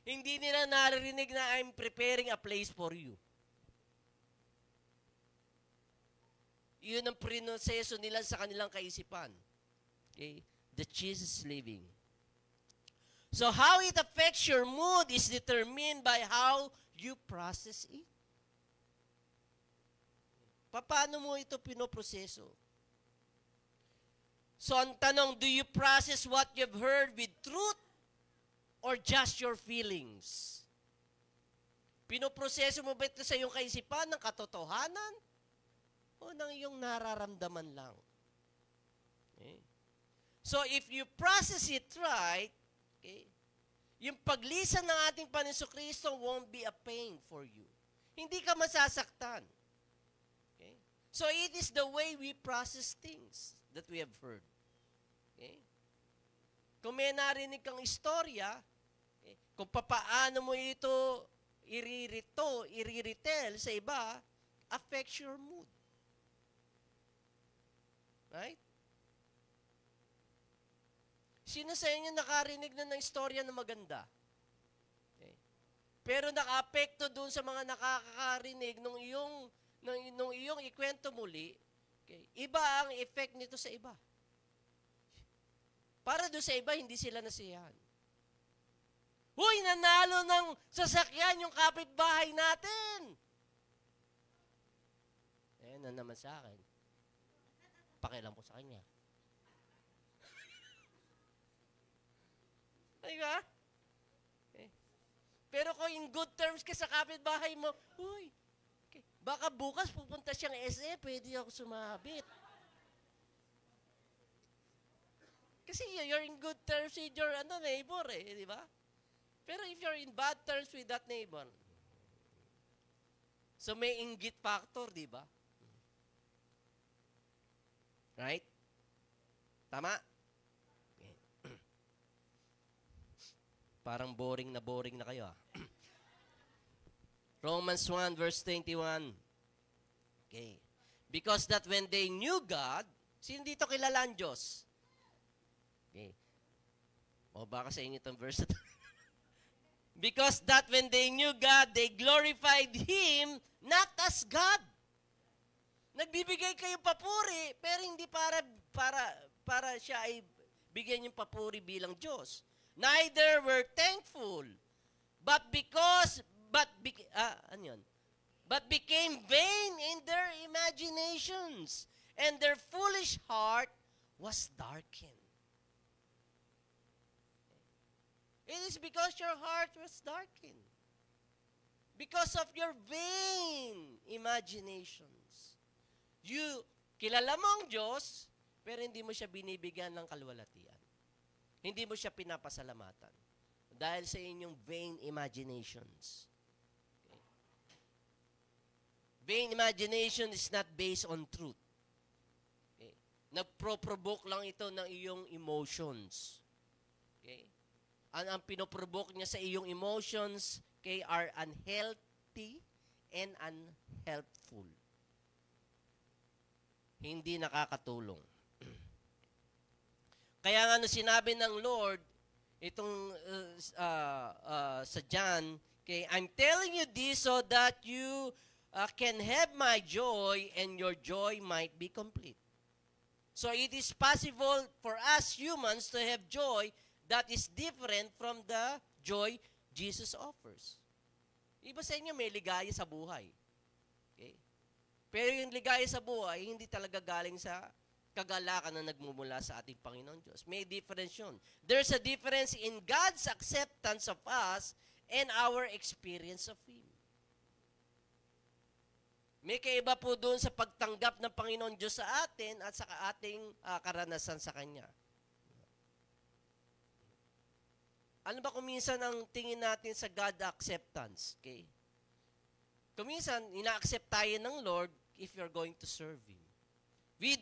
Hindi nila narinig na I'm preparing a place for you. Yun ang prinoseso nila sa kanilang kaisipan. Okay? That Jesus is leaving. So how it affects your mood is determined by how you process it. Paano mo ito pinoproseso? So ang tanong, do you process what you've heard with truth or just your feelings? Pinoproseso mo ba ito sa iyong kaisipan ng katotohanan o ng iyong nararamdaman lang? Okay. So if you process it right, okay, yung paglisan ng ating Panginoon Kristo won't be a pain for you. Hindi ka masasaktan. Okay? So it is the way we process things that we have heard. Okay? Kung may narinig kang istorya, okay, kung papaano mo ito i-retell sa iba, affects your mood. Right? Sino sa inyo nakarinig na ng istorya na maganda? Okay. Pero naka-apekto doon sa mga nakakarinig nung iyong ikwento muli, okay, iba ang effect nito sa iba. Para doon sa iba, hindi sila nasiyahan. Huy, nanalo ng sasakyan yung kapitbahay natin. Ayan na naman sa akin. Pakialam ko sa kanya. Diba? Okay. Pero kung in good terms ka sa kapitbahay mo, uy, okay, baka bukas pupunta siyang SF, pwede ako sumabit. Kasi you're in good terms with your neighbor di ba? Pero if you're in bad terms with that neighbor, so may inggit factor, di ba? Right? Tama? Parang boring na kayo Romans 1 verse 21. Okay. Because that when they knew God, sino dito kilala ang Diyos? Okay. O baka sa inyo itong verse na Because that when they knew God, they glorified Him not as God. Nagbibigay kayo papuri, pero hindi para siya ay bigyan yung papuri bilang Diyos. Neither were thankful, but became vain in their imaginations, and their foolish heart was darkened. It is because your heart was darkened. Because of your vain imaginations. Kilala mo ang Diyos, pero hindi mo siya binibigyan ng kalwalatian. Hindi mo siya pinapasalamatan. Dahil sa inyong vain imaginations. Okay. Vain imagination is not based on truth. Okay. Nagpro-provoke lang ito ng iyong emotions. Okay. Ang pinoprovoke niya sa iyong emotions are unhealthy and unhelpful. Hindi nakakatulong. Kaya nga sinabi ng Lord, itong sa John, okay, I'm telling you this so that you can have my joy and your joy might be complete. So it is possible for us humans to have joy that is different from the joy Jesus offers. Iba sa inyo may ligaya sa buhay. Okay? Pero yung ligaya sa buhay, hindi talaga galing sa kagalakan na nagmumula sa ating Panginoon Diyos. May difference yun. There's a difference in God's acceptance of us and our experience of Him. May kaiba po doon sa pagtanggap ng Panginoon Diyos sa atin at sa ating karanasan sa Kanya. Ano ba kung minsan ang tingin natin sa God acceptance? Okay? Kung minsan, ina-accept tayo ng Lord if you're going to serve Him. We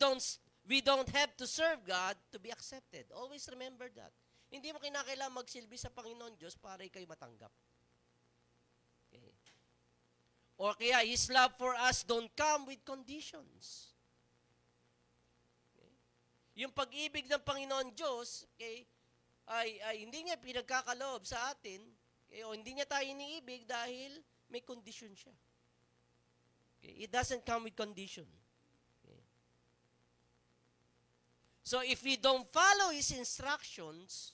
don't have to serve God to be accepted. Always remember that. Hindi mo kinakailangan magsilbi sa Panginoon Diyos para ikaw'y matanggap. Okay. Or kaya, His love for us don't come with conditions. Okay. Yung pag-ibig ng Panginoon Diyos, okay, ay hindi niya pinagkakaloob sa atin, okay, o hindi niya tayo iniibig dahil may condition siya. Okay. It doesn't come with condition. So if we don't follow His instructions,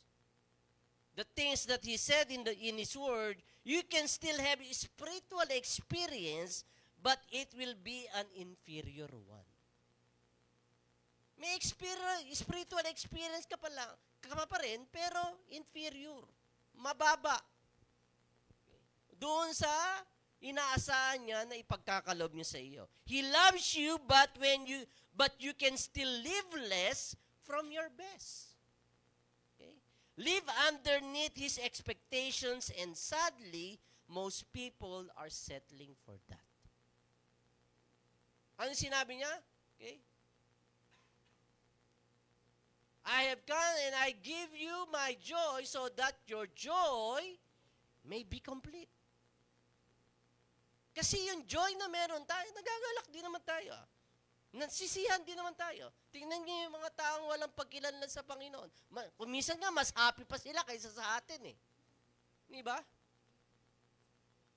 the things that He said in His Word, you can still have a spiritual experience, but it will be an inferior one. May spiritual experience ka pa rin, pero inferior. Mababa. Doon sa inaasahan niya na ipagkakalob niya sa iyo. He loves you, but you can still live less from your best. Okay? Live underneath His expectations, and sadly, most people are settling for that. Ano sinabi niya? Okay? I have come and I give you my joy so that your joy may be complete. Kasi yung joy na meron tayo, nagagalak din naman tayo. Nagsisihan din naman tayo. Tingnan niyo yung mga taong walang pagkilanlan sa Panginoon. Kumisan nga, mas happy pa sila kaysa sa atin eh. Di ba?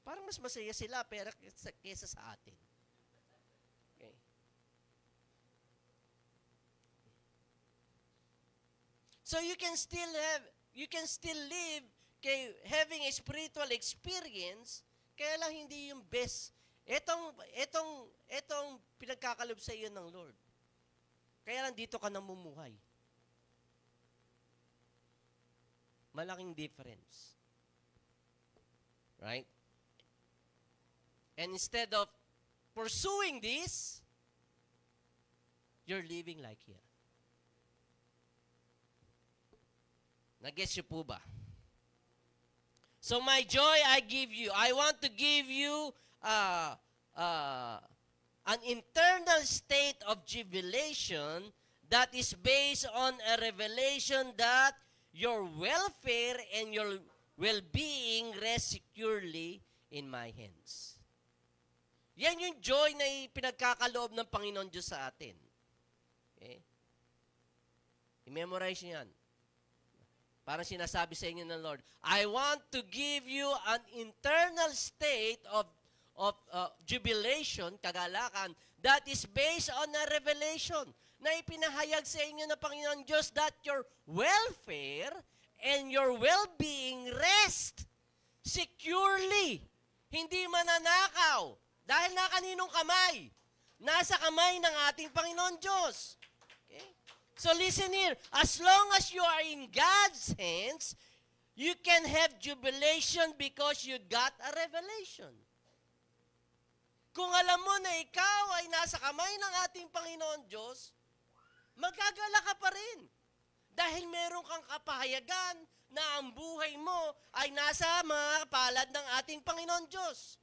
Parang mas masaya sila kaysa sa atin. Okay. So you can still live having a spiritual experience, kaya lang hindi yung best. Etong pinagkakalob sa iyo ng Lord. Kaya lang dito ka namumuhay. Malaking difference. Right? And instead of pursuing this, you're living like here. Nag-gets niyo po ba? So my joy I give you. I want to give you an internal state of jubilation that is based on a revelation that your welfare and your well-being rest securely in my hands. Yan yung joy na pinagkakaloob ng Panginoon Diyos sa atin. Okay? I-memorize niyo yan. Parang sinasabi sa inyo ng Lord, I want to give you an internal state of jubilation, kagalakan, that is based on a revelation na ipinahayag sa inyo ng Panginoon Diyos that your welfare and your well-being rest securely. Hindi mananakaw. Dahil na kaninong kamay? Nasa kamay ng ating Panginoon Diyos. Okay? So listen here, as long as you are in God's hands, you can have jubilation because you got a revelation. Kung alam mo na ikaw ay nasa kamay ng ating Panginoon Diyos, magagala ka pa rin. Dahil meron kang kapahayagan na ang buhay mo ay nasa mga palad ng ating Panginoon Diyos.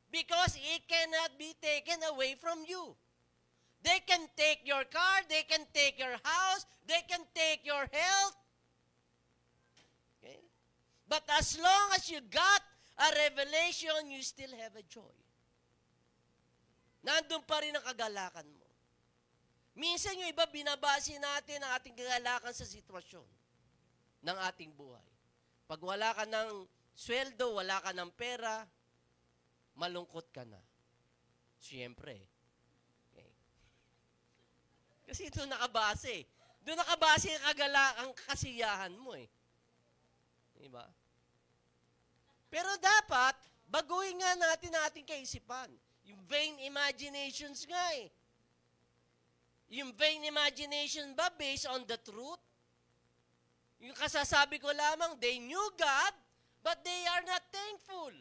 Because it cannot be taken away from you. They can take your car, they can take your house, they can take your health. Okay? But as long as you got a revelation, you still have a joy. Nandun pa rin ang kagalakan mo. Minsan yung iba, binabase natin ang ating kagalakan sa sitwasyon ng ating buhay. Pag wala ka ng sweldo, wala ka ng pera, malungkot ka na. Siyempre. Okay. Kasi doon nakabase. Doon nakabase ang kasiyahan mo eh. Diba? Pero dapat, baguhin nga natin ang ating kaisipan. Yung vain imaginations nga eh. Yung vain imagination ba based on the truth? Yung kasasabi ko lamang, they knew God, but they are not thankful.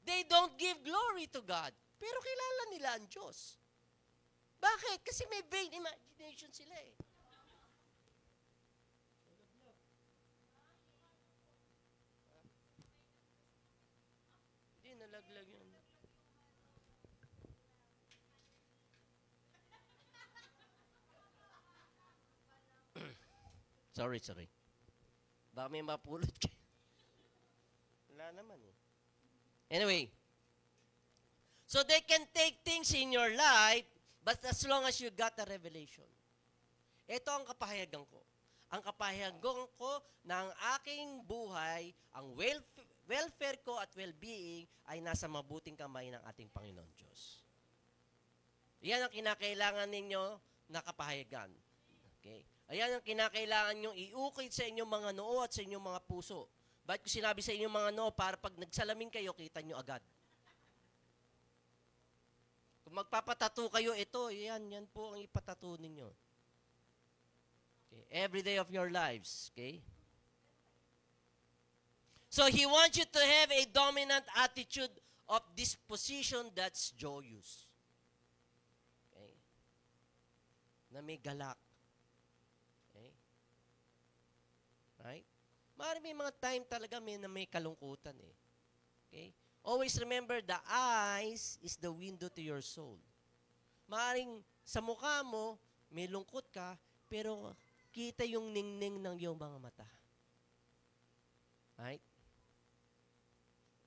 They don't give glory to God. Pero kilala nila ang Diyos. Bakit? Kasi may vain imagination sila eh. Hindi, nalaglag yun. Sorry. Baka may mapulot kayo. Wala naman eh. Anyway, so they can take things in your life, but as long as you got a revelation. Ito ang kapahayagan ko. Ang kapahayagan ko na ang aking buhay, ang welfare ko at well-being ay nasa mabuting kamay ng ating Panginoon Diyos. Yan ang kinakailangan ninyo na kapahayagan. Okay? Ayan ang kinakailangan nyo iukit sa inyong mga noo at sa inyong mga puso. Bakit ko sinabi sa inyong mga noo? Para pag nagsalamin kayo, kita nyo agad. Kung magpapatato kayo, ito, yan po ang ipatato ninyo. Okay? Every day of your lives. Okay? So, He wants you to have a dominant attitude of disposition that's joyous. Okay? Na may galak. Okay? Right? Maaaring may mga time talaga na may kalungkutan eh. Okay? Always remember, the eyes is the window to your soul. Maaaring sa mukha mo, may lungkot ka, pero kita yung ningning ng iyong mga mata. Right?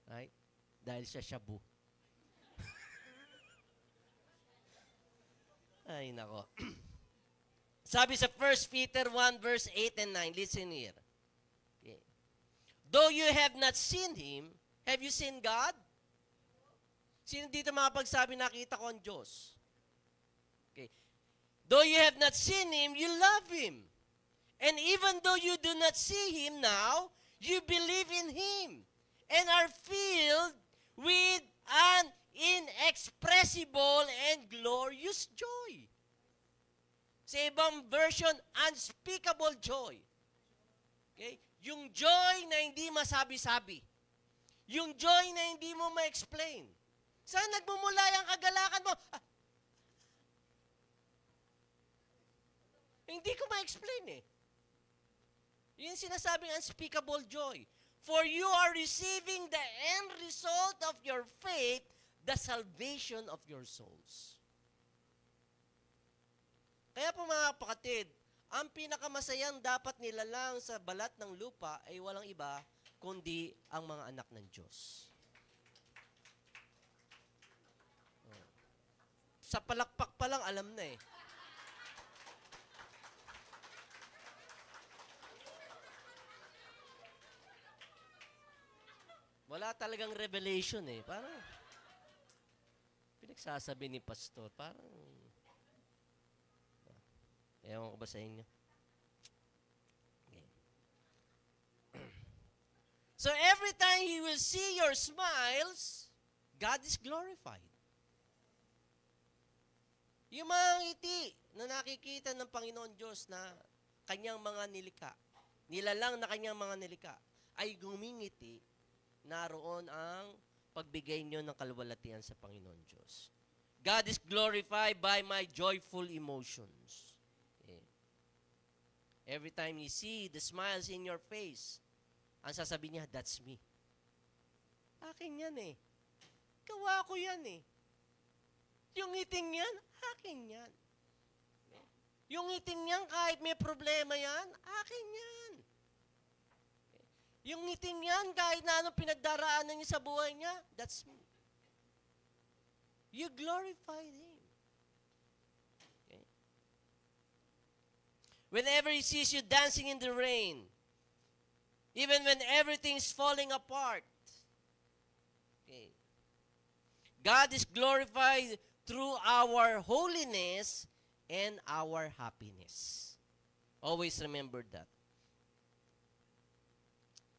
Right? Dahil sa shabu. Ay, nako. Sabi sa 1 Peter 1 verse 8 and 9, listen here. Okay. Though you have not seen Him, have you seen God? Sino dito makapagsabi nakita ko ang Diyos? Okay. Though you have not seen Him, you love Him. And even though you do not see Him now, you believe in Him and are filled with an inexpressible and glorious joy. Sa ibang version, unspeakable joy. Okay? Yung joy na hindi masabi-sabi. Yung joy na hindi mo ma-explain. Saan nagmumula yung kagalakan mo? Hindi ko ma-explain eh. Yun sinasabing unspeakable joy. For you are receiving the end result of your faith, the salvation of your souls. Kaya po mga kapatid, ang pinakamasayang dapat nilalang sa balat ng lupa ay walang iba kundi ang mga anak ng Diyos. Sa palakpak pa lang, alam na eh. Wala talagang revelation eh. Parang, pinagsasabi ni pastor, parang, ewan ko ba sa inyo? Okay. So every time He will see your smiles, God is glorified. Yung mga ngiti na nakikita ng Panginoon Diyos na kanyang mga nilikha, nilalang na kanyang mga nilikha, ay gumingiti, naroon ang pagbigay nyo ng kalwalatian sa Panginoon Diyos. God is glorified by my joyful emotions. Okay. Every time you see the smiles in your face, ang sasabihin niya, that's me. Akin yan eh. Gawa ko yan eh. Yung ngiting yan, akin yan. Yung ngiting yan, kahit may problema yan, akin yan. Yung ngiting yan, kahit na anong pinagdaraanan niya sa buhay niya, that's me. You glorified Him. Okay. Whenever He sees you dancing in the rain, even when everything's falling apart, okay, God is glorified through our holiness and our happiness. Always remember that.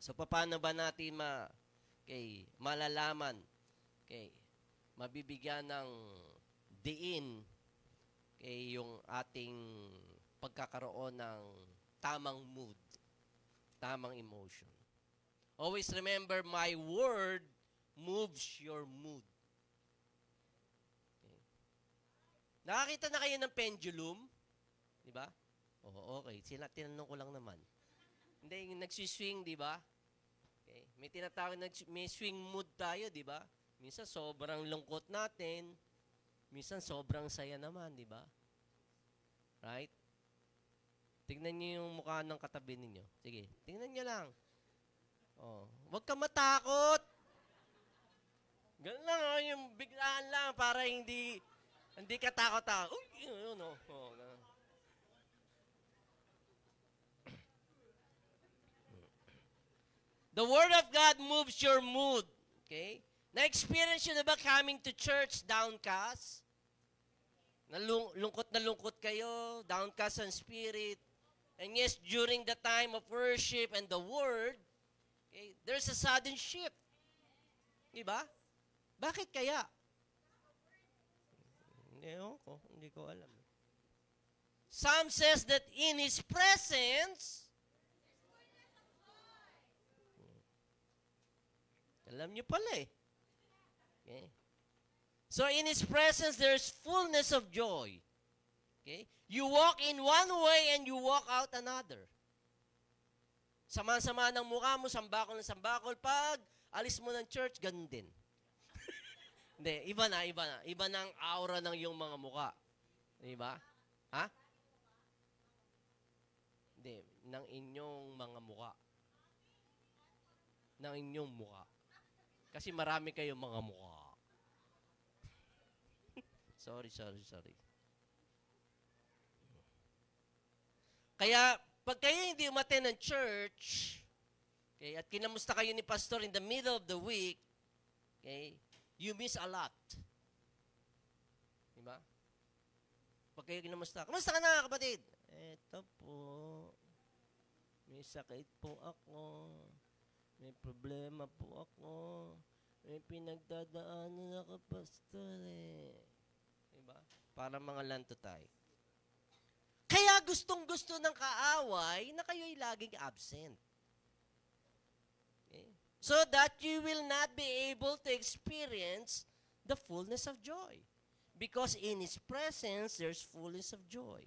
So, paano ba natin malalaman, mabibigyan ng diin, yung ating pagkakaroon ng tamang mood, tamang emotion. Always remember, my word moves your mood. Okay. Nakakita na kayo ng pendulum? Di ba? Oo, okay. Tinanong ko lang naman. Hindi, yung nagsiswing, di ba? Okay. May tinatawag, may swing mood tayo, di ba? Minsan sobrang lungkot natin, minsan sobrang saya naman, di ba? Right? Tingnan niyo yung mukha ng katabi ninyo. Sige, tingnan niyo lang. Oh, huwag ka matakot. Ganun lang, oh, yung biglaan lang para hindi ka takot-takot. Uy, yun, oh. Oh, ganun. The Word of God moves your mood. Okay? Na-experience yun na ba coming to church downcast? Na lungkot kayo, downcast ang spirit. And yes, during the time of worship and the Word, okay, there's a sudden shift. Diba? Bakit kaya? Hindi ko alam. Psalm says that in His presence, alam niyo pala eh. Okay? So in His presence, there's fullness of joy. Okay? You walk in one way and you walk out another. Sama-sama ng mukha mo, sambakol ng sambakol. Pag alis mo ng church, ganun din. Hindi, iba na. Iba na ang aura ng iyong mga mukha. Di ba? Ha? Hindi, ng inyong mga mukha. Ng inyong mukha. Kasi marami kayong mga mukha. Sorry. Kaya, pag kayo hindi umaten ng church, okay, at kinamusta kayo ni pastor in the middle of the week, okay, you miss a lot. Diba? Pag kayo kinamusta, kamusta ka na, kapatid? Eto po, may sakit po ako, may problema po ako, may pinagdadaanan ako, pastor eh. Diba? Para mga lantutay. Kaya gustong-gusto ng kaaway na kayo'y laging absent. Okay? So that you will not be able to experience the fullness of joy. Because in His presence, there's fullness of joy.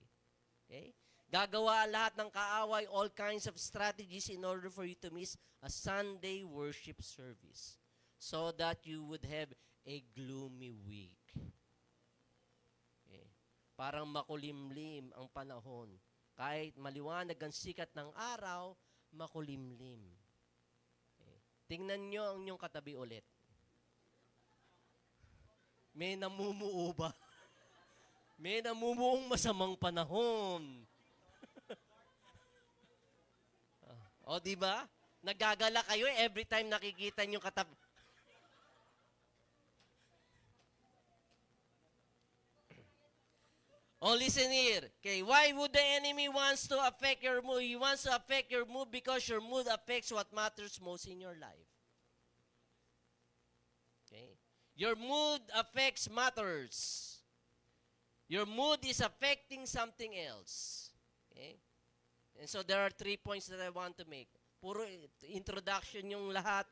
Okay? Gagawa lahat ng kaaway all kinds of strategies in order for you to miss a Sunday worship service. So that you would have a gloomy week. Parang makulimlim ang panahon. Kahit maliwanag ang sikat ng araw, makulimlim. Okay. Tingnan nyo ang inyong katabi ulit. May namumuo ba? May namumuong masamang panahon. O, di ba? Nagagala kayo every time nakikita nyo katabi. Oh, listen here. Okay, why would the enemy wants to affect your mood? He wants to affect your mood because your mood affects what matters most in your life. Okay? Your mood affects matters. Your mood is affecting something else. Okay? And so there are 3 points that I want to make. Puro introduction yung lahat.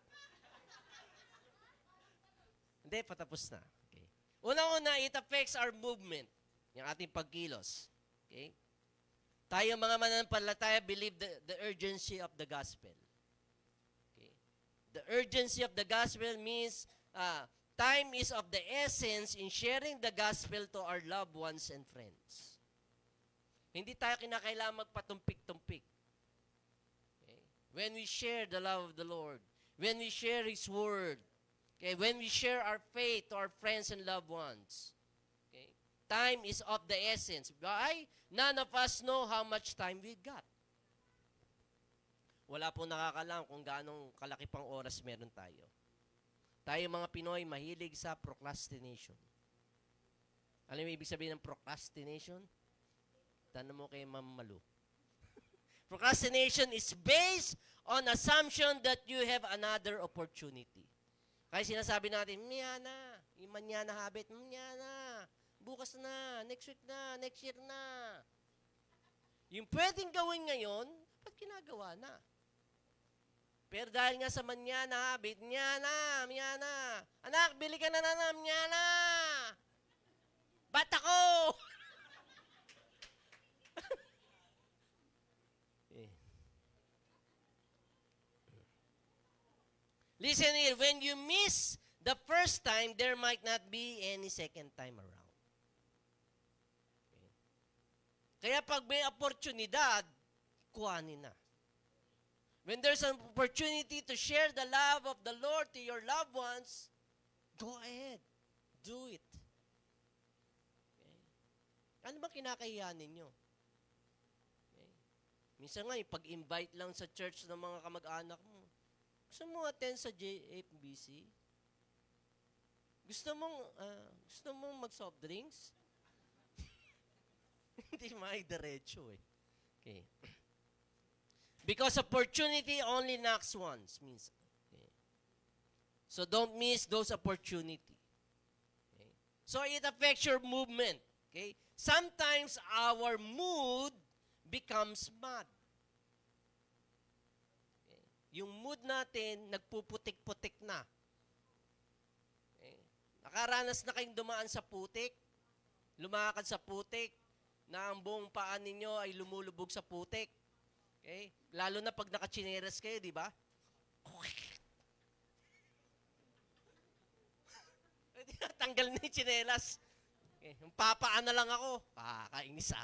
Hindi, patapos na. Okay. Una-una, it affects our movement. Yung ating pagkilos. Okay? Tayo mga mananampalataya believe the urgency of the gospel. Okay? The urgency of the gospel means time is of the essence in sharing the gospel to our loved ones and friends. Hindi tayo kinakailangan magpatumpik-tumpik. Okay? When we share the love of the Lord, when we share His Word, okay? When we share our faith to our friends and loved ones, time is of the essence. Why? None of us know how much time we got. Wala po nakakalam kung gaano kalaki pang oras meron tayo. Tayo mga Pinoy, mahilig sa procrastination. Alam mo ibig sabihin ng procrastination? Tanong mo kay Ma'am Malu. Procrastination is based on assumption that you have another opportunity. Kaya sinasabi natin, manyana, yung manyana habit, manyana. bukas na, next week na, next year na. Yung pwedeng gawin ngayon, ba't ginagawa na? Pero dahil nga sa manyana, manyana. Anak, bili ka na manyana. Ba't ako? Listen here, when you miss the first time, there might not be any second time around. Kaya pag may oportunidad, kuhanin na. When there's an opportunity to share the love of the Lord to your loved ones, go ahead. Do it. Okay. Ano ba kinakahiya ninyo? Okay. Minsan nga, pag-invite lang sa church ng mga kamag-anak mo, gusto mo attend sa JFBC? Gusto mong mag-soft drinks? Hindi maidiretso eh. Okay. Because opportunity only knocks once. Means, okay. So don't miss those opportunities. Okay. So it affects your movement. Okay. Sometimes our mood becomes mad. Okay. Yung mood natin, nagpuputik-putik na. Okay. Nakaranas na kayong dumaan sa putik, lumakad sa putik, na ang buong paa ninyo ay lumulubog sa putik. Okay? Lalo na pag nakachineras kayo, di ba? Tanggal na yung chinelas. Okay. Yung papaan na lang ako. Kainis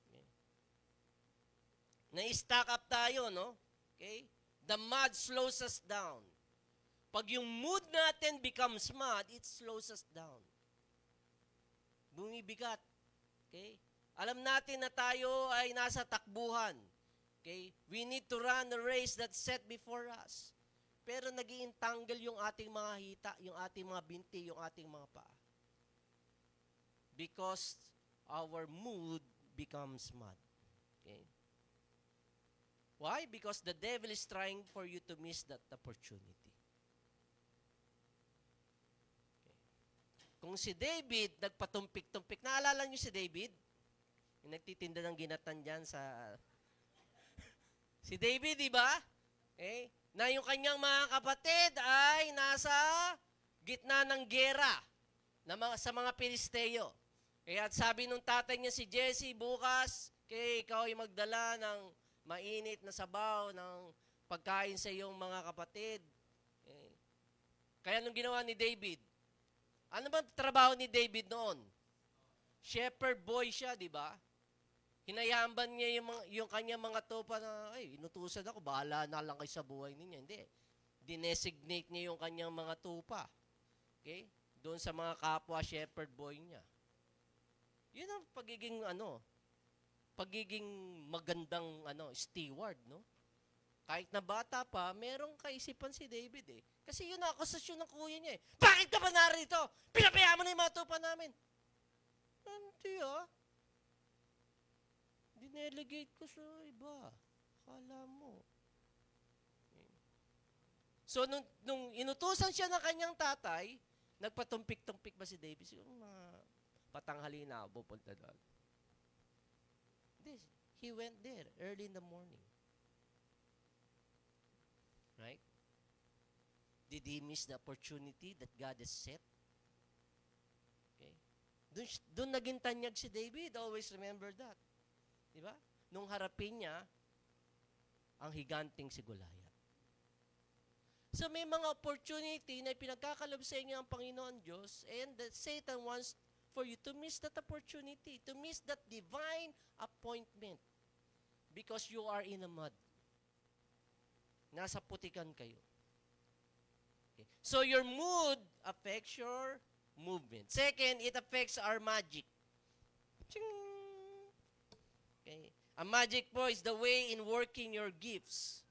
Okay. Na-stack up tayo, no? Okay? The mud slows us down. Pag yung mood natin becomes mud, it slows us down. Bumibigat. Okay? Alam natin na tayo ay nasa takbuhan. Okay? We need to run the race that's set before us. Pero nag-iintanggal yung ating mga hita, yung ating mga binti, yung ating mga paa. Because our mood becomes mud. Okay? Why? Because the devil is trying for you to miss that opportunity. Kung si David nagpatumpik-tumpik, naalala niyo si David? Yung nagtitinda ng ginatan dyan sa... si David, di ba? Okay? Na yung kanyang mga kapatid ay nasa gitna ng gera sa mga Pilisteo. Kaya at sabi nung tatay niya si Jesse, bukas, ikaw ay magdala ng mainit na sabaw ng pagkain sa iyong mga kapatid. Okay? Kaya nung ginawa ni David, ano ba trabaho ni David noon? Shepherd boy siya, di ba? Hinayamban niya yung kanyang mga tupa na, ay, inutusan ako, bahala na lang kayo sa buhay ninyo. Hindi. Dinesignate niya yung kanyang mga tupa. Okay? Doon sa mga kapwa shepherd boy niya. Yun ang pagiging magandang steward, no? Kahit na bata pa, merong kaisipan si David eh. Kasi yun ang akusasyon ng kuya niya eh. Bakit ka ba narito? Pinapayaan mo na yung mga tupa namin. Hindi dinelegate ko sa iba. Akala mo. Okay. So, nung inutusan siya ng kanyang tatay, nagpatumpik-tumpik ba si David? Yung mga patanghali na pupunta doon. He went there early in the morning. Right? Did he miss the opportunity that God has set? Okay. Doon naging tanyag si David. Always remember that. Diba? Nung harapin niya ang higanting si Goliath. So may mga opportunity na pinagkakalob sa inyo ang Panginoon Diyos, and that Satan wants for you to miss that opportunity, to miss that divine appointment because you are in a mud. Nasa putikan kayo. Okay. So your mood affects your movement. Second, it affects our magic. Ching! Okay. A magic po is the way in working your gifts.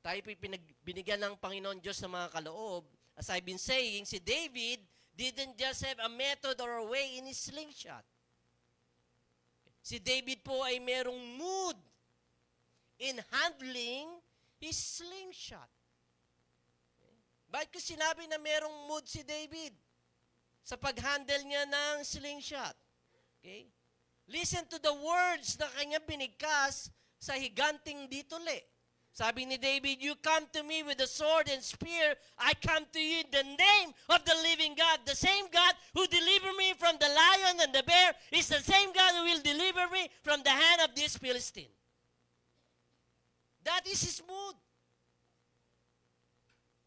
Tayo po binigyan ng Panginoon Diyos ng mga kaloob. As I've been saying, si David didn't just have a method or a way in his slingshot. Si David po ay merong mood in handling his slingshot. Bakit ko sinabi na merong mood si David? sa pag-handle niya ng slingshot. Okay? Listen to the words na kanya binigkas sa higanting dituli. Sabi ni David, you come to me with a sword and spear. I come to you in the name of the living God. The same God who delivered me from the lion and the bear is the same God who will deliver me from the hand of this Philistine. That is his mood.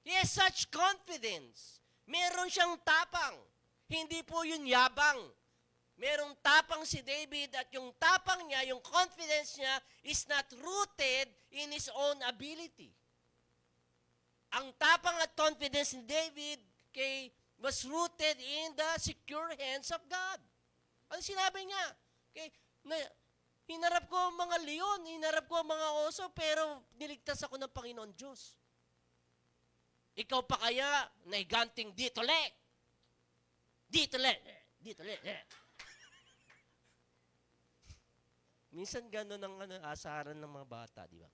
He has such confidence. Meron siyang tapang. Hindi po yun yabang. Merong tapang si David at yung tapang niya, yung confidence niya is not rooted in his own ability. Ang tapang at confidence ni David was rooted in the secure hands of God. Ano sinabi niya? Hinarap ko ang mga leon, hinarap ko ang mga oso, pero niligtas ako ng Panginoon Diyos. Ikaw pa kaya naiganting dito le. Minsan gano'n ang asaran ng mga bata, di ba?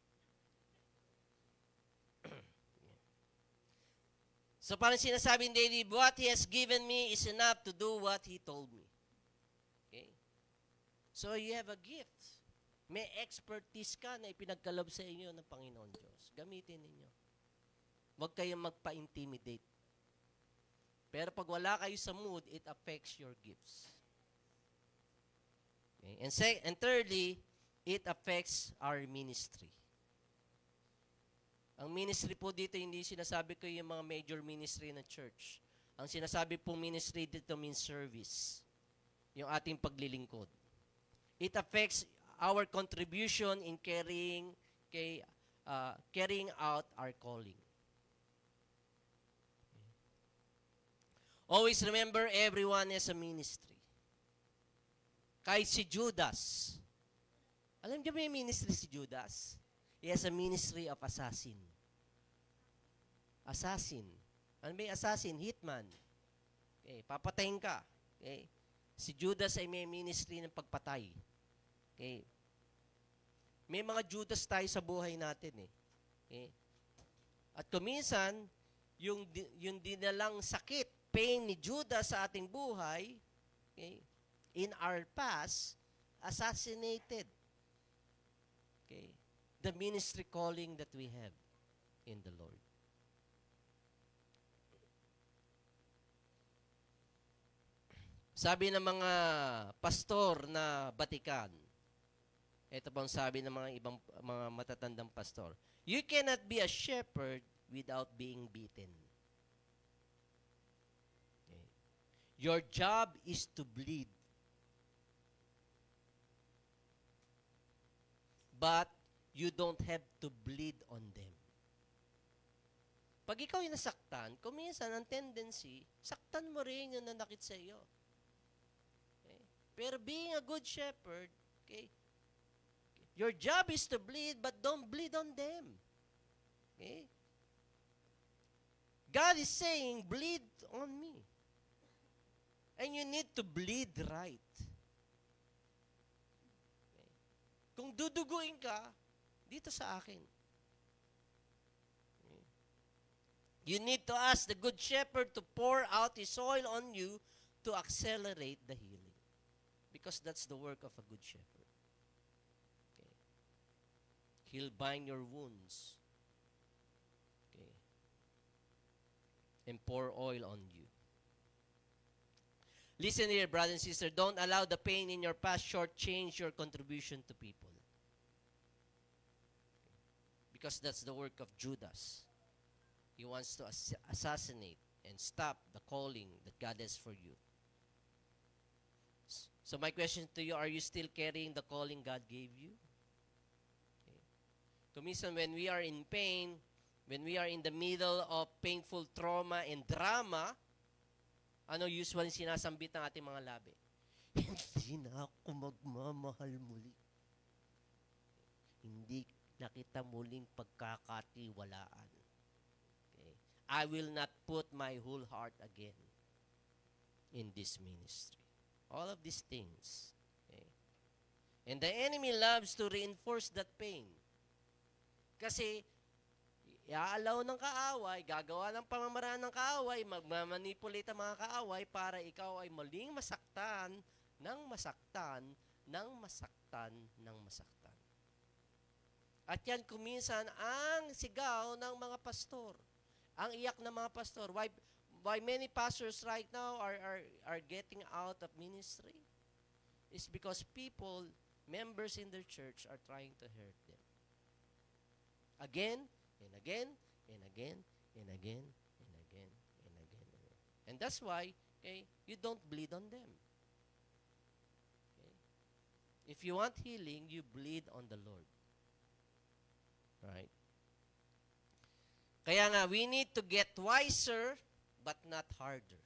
So parang sinasabi ni David, what he has given me is enough to do what he told me. Okay? So you have a gift. May expertise ka na ipinagkalob sa inyo ng Panginoon Diyos. Gamitin ninyo. Huwag kayong magpa-intimidate. Pero pag wala kayo sa mood, it affects your gifts. Okay? And thirdly, it affects our ministry. Ang ministry po dito, hindi sinasabi ko yung mga major ministry ng church. Ang sinasabi pong ministry dito means service. Yung ating paglilingkod. It affects our contribution in carrying out our calling. Always remember, everyone has a ministry. Kahit si Judas. Alam niyo ba yung ministry si Judas? He has a ministry of assassin. Assassin. Ano ba yung assassin? Hitman. Okay, papatayin ka. Okay. Si Judas ay may ministry ng pagpatay. Okay. May mga Judas tayo sa buhay natin eh. Okay. At kuminsan, yung dinalang sakit, pain ni Judas sa ating buhay, okay, in our past, assassinated. Okay. The ministry calling that we have in the Lord. Sabi ng mga pastor na batikan, ito pang sabi ng mga ibang mga matatandang pastor, you cannot be a shepherd without being beaten. Okay. Your job is to bleed. But you don't have to bleed on them. Pag ikaw yung nasaktan, kuminsan ang tendency, saktan mo rin yung nanakit sa iyo. Okay? Pero being a good shepherd, okay, your job is to bleed, but don't bleed on them. Okay? God is saying, bleed on me. And you need to bleed right. Kung duduguin ka, dito sa akin. You need to ask the good shepherd to pour out his oil on you to accelerate the healing. Because that's the work of a good shepherd. Okay. He'll bind your wounds. Okay. And pour oil on you. Listen here, brother and sister. Don't allow the pain in your past shortchange your contribution to people. Because that's the work of Judas. He wants to assassinate and stop the calling that God has for you. So my question to you, are you still carrying the calling God gave you? Okay. Kuminsan when we are in pain, when we are in the middle of painful trauma and drama, ano usually sinasambit ng ating mga labi? Hindi na ako magmamahal muli. Hindi na kita muling pagkakatiwalaan. Okay. I will not put my whole heart again in this ministry. All of these things. Okay. And the enemy loves to reinforce that pain. Kasi iaalaw ng kaaway, gagawa ng pamamaraan ng kaaway, magmamanipulate ang mga kaaway para ikaw ay muling masaktan, ng masaktan, ng masaktan, ng masaktan. At yan kuminsan ang sigaw ng mga pastor. Ang iyak ng mga pastor. Why many pastors right now are getting out of ministry? It's because people, members in their church are trying to hurt them. Again, and again, and again, and again, and again, and again. And that's why, okay, you don't bleed on them. Okay? If you want healing, you bleed on the Lord. Right? Kaya nga, we need to get wiser, but not harder.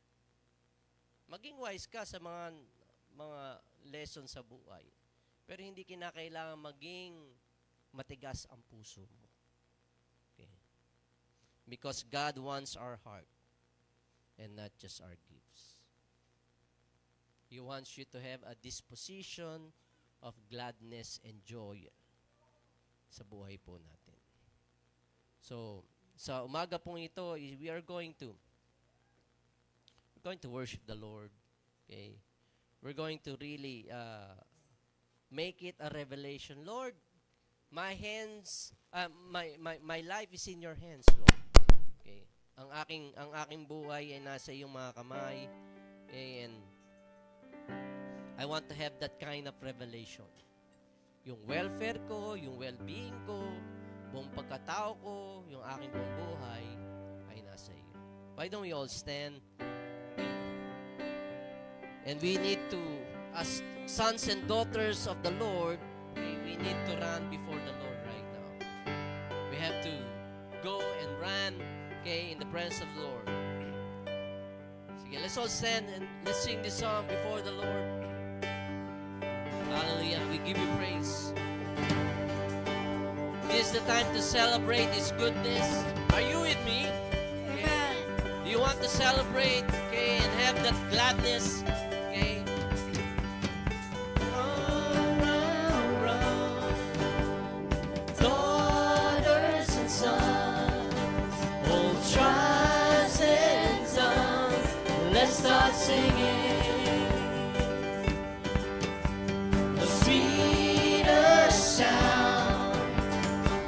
Maging wise ka sa mga lesson sa buhay. Pero hindi kinakailangan maging matigas ang puso mo. Okay. Because God wants our heart and not just our gifts. He wants you to have a disposition of gladness and joy sa buhay po natin. So, sa umaga pong ito, we are going to worship the Lord. Okay? We're going to really make it a revelation. Lord, my hands, my life is in your hands, Lord. Okay? Ang aking buhay ay nasa iyong mga kamay. Okay? And I want to have that kind of revelation. Yung welfare ko, yung well-being ko, buong pagkatao ko, yung aking buong buhay ay nasa iyo. Why don't we all stand? And we need to, as sons and daughters of the Lord, we need to run before the Lord right now. We have to go and run, okay, in the presence of the Lord. Sige, let's all stand and let's sing this song before the Lord. Hallelujah. We give you praise. This is the time to celebrate His goodness. Are you with me? Amen. Do you want to celebrate, okay, and have that gladness? Okay. Run, run, run. Daughters and sons, old tribes and sons, let's start singing. The sweeter sound,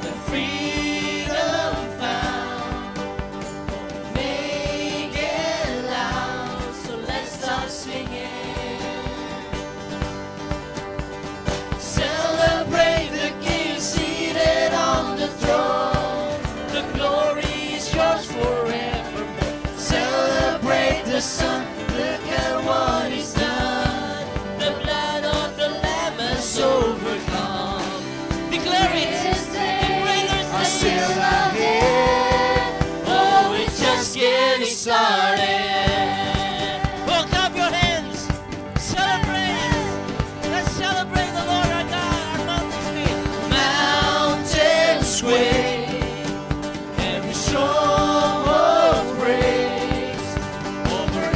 the freedom found, make it loud, so let's start singing. Celebrate the King seated on the throne, the glory is yours forevermore. Celebrate the Son, look at what He's done. The blood of the Lamb has overcome. Declare it. Are still ahead. Oh, it's just getting started. Well, clap your hands. Celebrate. Let's celebrate the Lord our God. Our mountains quake. Mountains quake. Every stronghold breaks. Over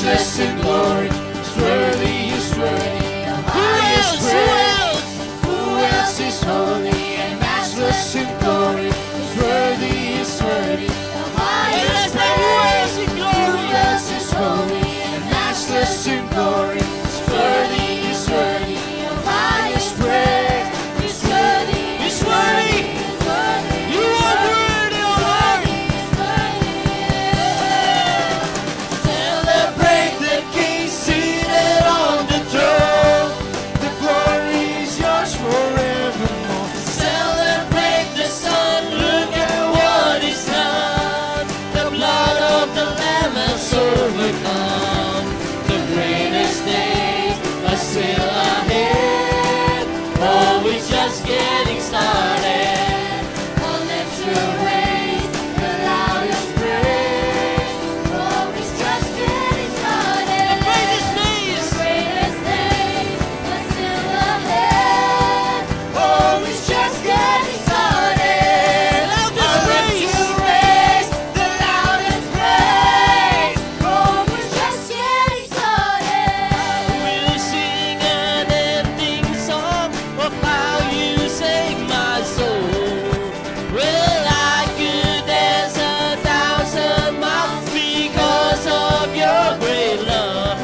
matchless in glory. He's worthy, He's worthy of highest praise. Who else is holy and matchless in glory? He's worthy, He's worthy of highest praise. Who else is holy and matchless in glory? He's worthy, He's worthy of highest praise. He's worthy, He's worthy. You are worthy, O Lord. Celebrate the King seated on the throne. The glory is yours forevermore. Celebrate the Son. Look at what He's done. The blood of the Lamb has overcome. The greatest days are still ahead. Oh, we're just getting started. Our lips will raise the loudest praise. Oh, it's just getting started. The greatest days are still ahead. Oh, it's just getting started. Our lips will raise the loudest praise. Oh, it's just getting started. We'll sing an ending song of how you save my soul. Well, I could dance 1,000 miles because of your great love.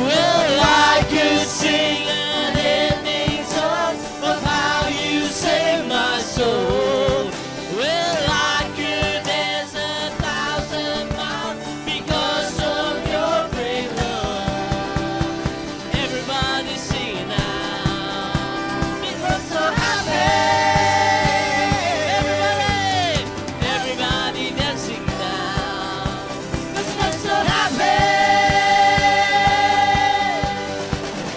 Well, I could sing an ending song of how you save my soul. Well, I could dance 1,000 miles because of your great love. Everybody sing now. Because so happy. Everybody dancing now. Because we're so happy.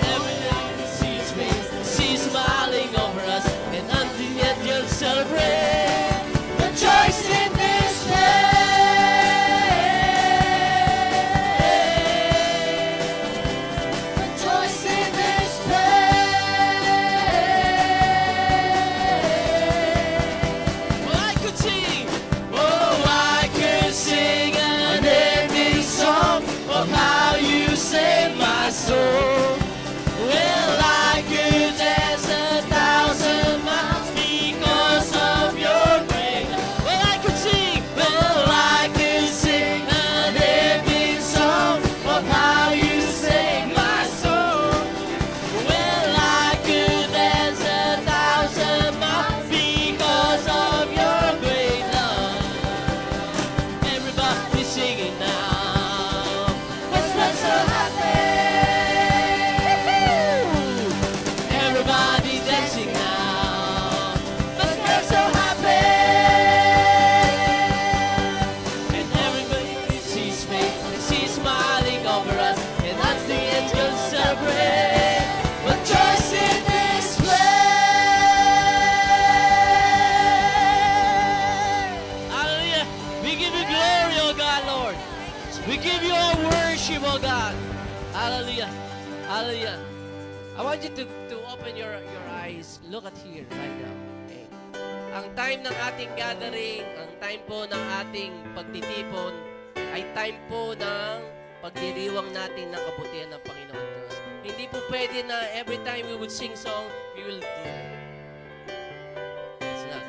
Everybody sees me, sees smiling over us, and until yet you'll celebrate. Rejoice in this place. Rejoice in this place. Well, I could sing. Oh, I could sing an ending song of how you saved my soul. Well, I could dance 1,000 miles because of your grace. Well, I could sing. Well, I could sing an ending song of how you saved my soul. Well, I could dance 1,000 miles because of your great love. Everybody singing now. 'Cause we're so happy. Everybody dancing now. 'Cause we're so happy. And everybody sees me, sees smiling over us, and that's the end you'll celebrate. Rejoice in this place. Hallelujah. We give you glory, oh God, Lord. We give you our worship, oh God. Hallelujah. Hallelujah. I want you to open your eyes. Look at here right now. Okay. Ang time ng ating gathering, ang time po ng ating pagtitipon, ay time po ng pagdiriwang natin ng kabutihan ng Panginoon Diyos. Hindi po pwede na every time we would sing song, we will do. It's not.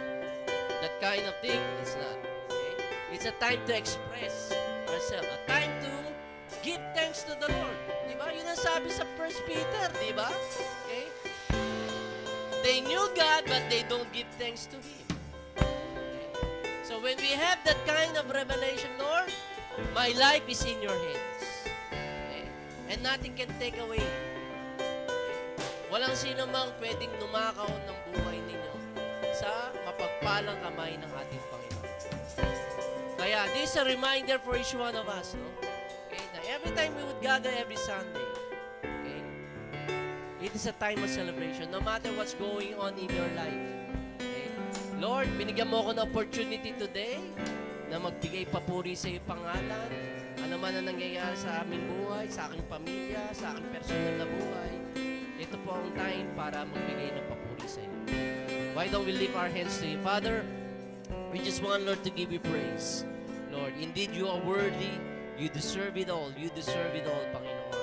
That kind of thing, it's not. Okay? It's a time to express ourselves. A time to give thanks to the Lord. Diba? Yun ang sabi sa 1 Peter, diba? Okay? They knew God, but they don't give thanks to Him. Okay? So when we have that kind of revelation, Lord, my life is in your hands. Okay? And nothing can take away. Okay? Walang sino mang pwedeng numakaw ng buhay ninyo sa mapagpalang kamay ng ating Panginoon. Kaya this is a reminder for each one of us, no? Okay? Na every time we would gather every Sunday, okay? It is a time of celebration, no matter what's going on in your life. Okay? Lord, binigyan mo ako ng opportunity today na magbigay papuri sa iyong pangalan. Ano man ang nangyayari sa aming buhay, sa aking pamilya, sa aking personal na buhay. Ito po ang time para magbigay ng papuri sa iyo. Why don't we lift our hands to you? Father, we just want, Lord, to give you praise. Lord, indeed you are worthy You deserve it all. You deserve it all, Panginoon.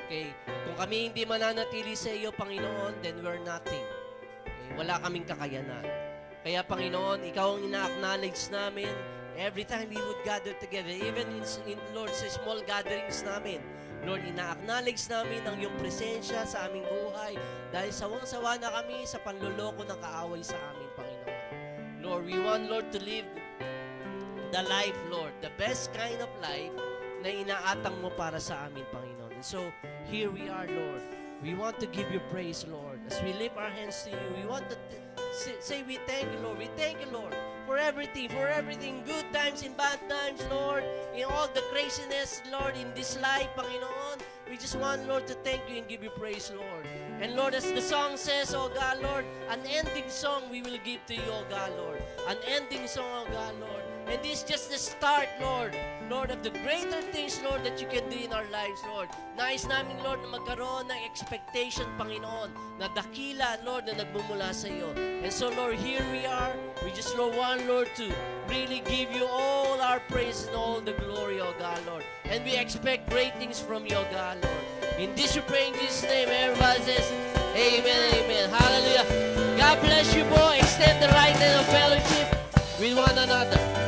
Okay? Kung kami hindi mananatili sa iyo, Panginoon, then we're nothing. Okay? Wala kaming kakayanan. Kaya, Panginoon, ikaw ang ina-acknowledge namin every time we would gather together, even in Lord, sa small gatherings namin. Lord, ina-acknowledge namin ang iyong presensya sa aming buhay dahil sawang-sawa na kami sa panloloko ng kaaway sa amin, Panginoon. Lord, we want, Lord, to live the life, Lord, the best kind of life na inaatang mo para sa amin, Panginoon. And so, here we are, Lord. We want to give you praise, Lord. As we lift our hands to you, we want to say we thank you, Lord. We thank you, Lord, for everything, good times and bad times, Lord, in all the craziness, Lord, in this life, Panginoon. We just want, Lord, to thank you and give you praise, Lord. And Lord, as the song says, oh God, Lord, an ending song we will give to you, oh God, Lord. An ending song, oh God, Lord. And this is just the start, Lord. Lord, of the greater things, Lord, that you can do in our lives, Lord. Nais namin, Lord, na magkaroon ng expectation, Panginoon, na dakila, Lord, na nagmumula sa iyo. And so, Lord, here we are. We just, Lord, want, Lord, to really give you all our praise and all the glory, oh God, Lord. And we expect great things from you, oh God, Lord. In this we pray in Jesus' name. Everybody says, amen, amen. Hallelujah. God bless you, boy. Extend the right hand of fellowship with one another.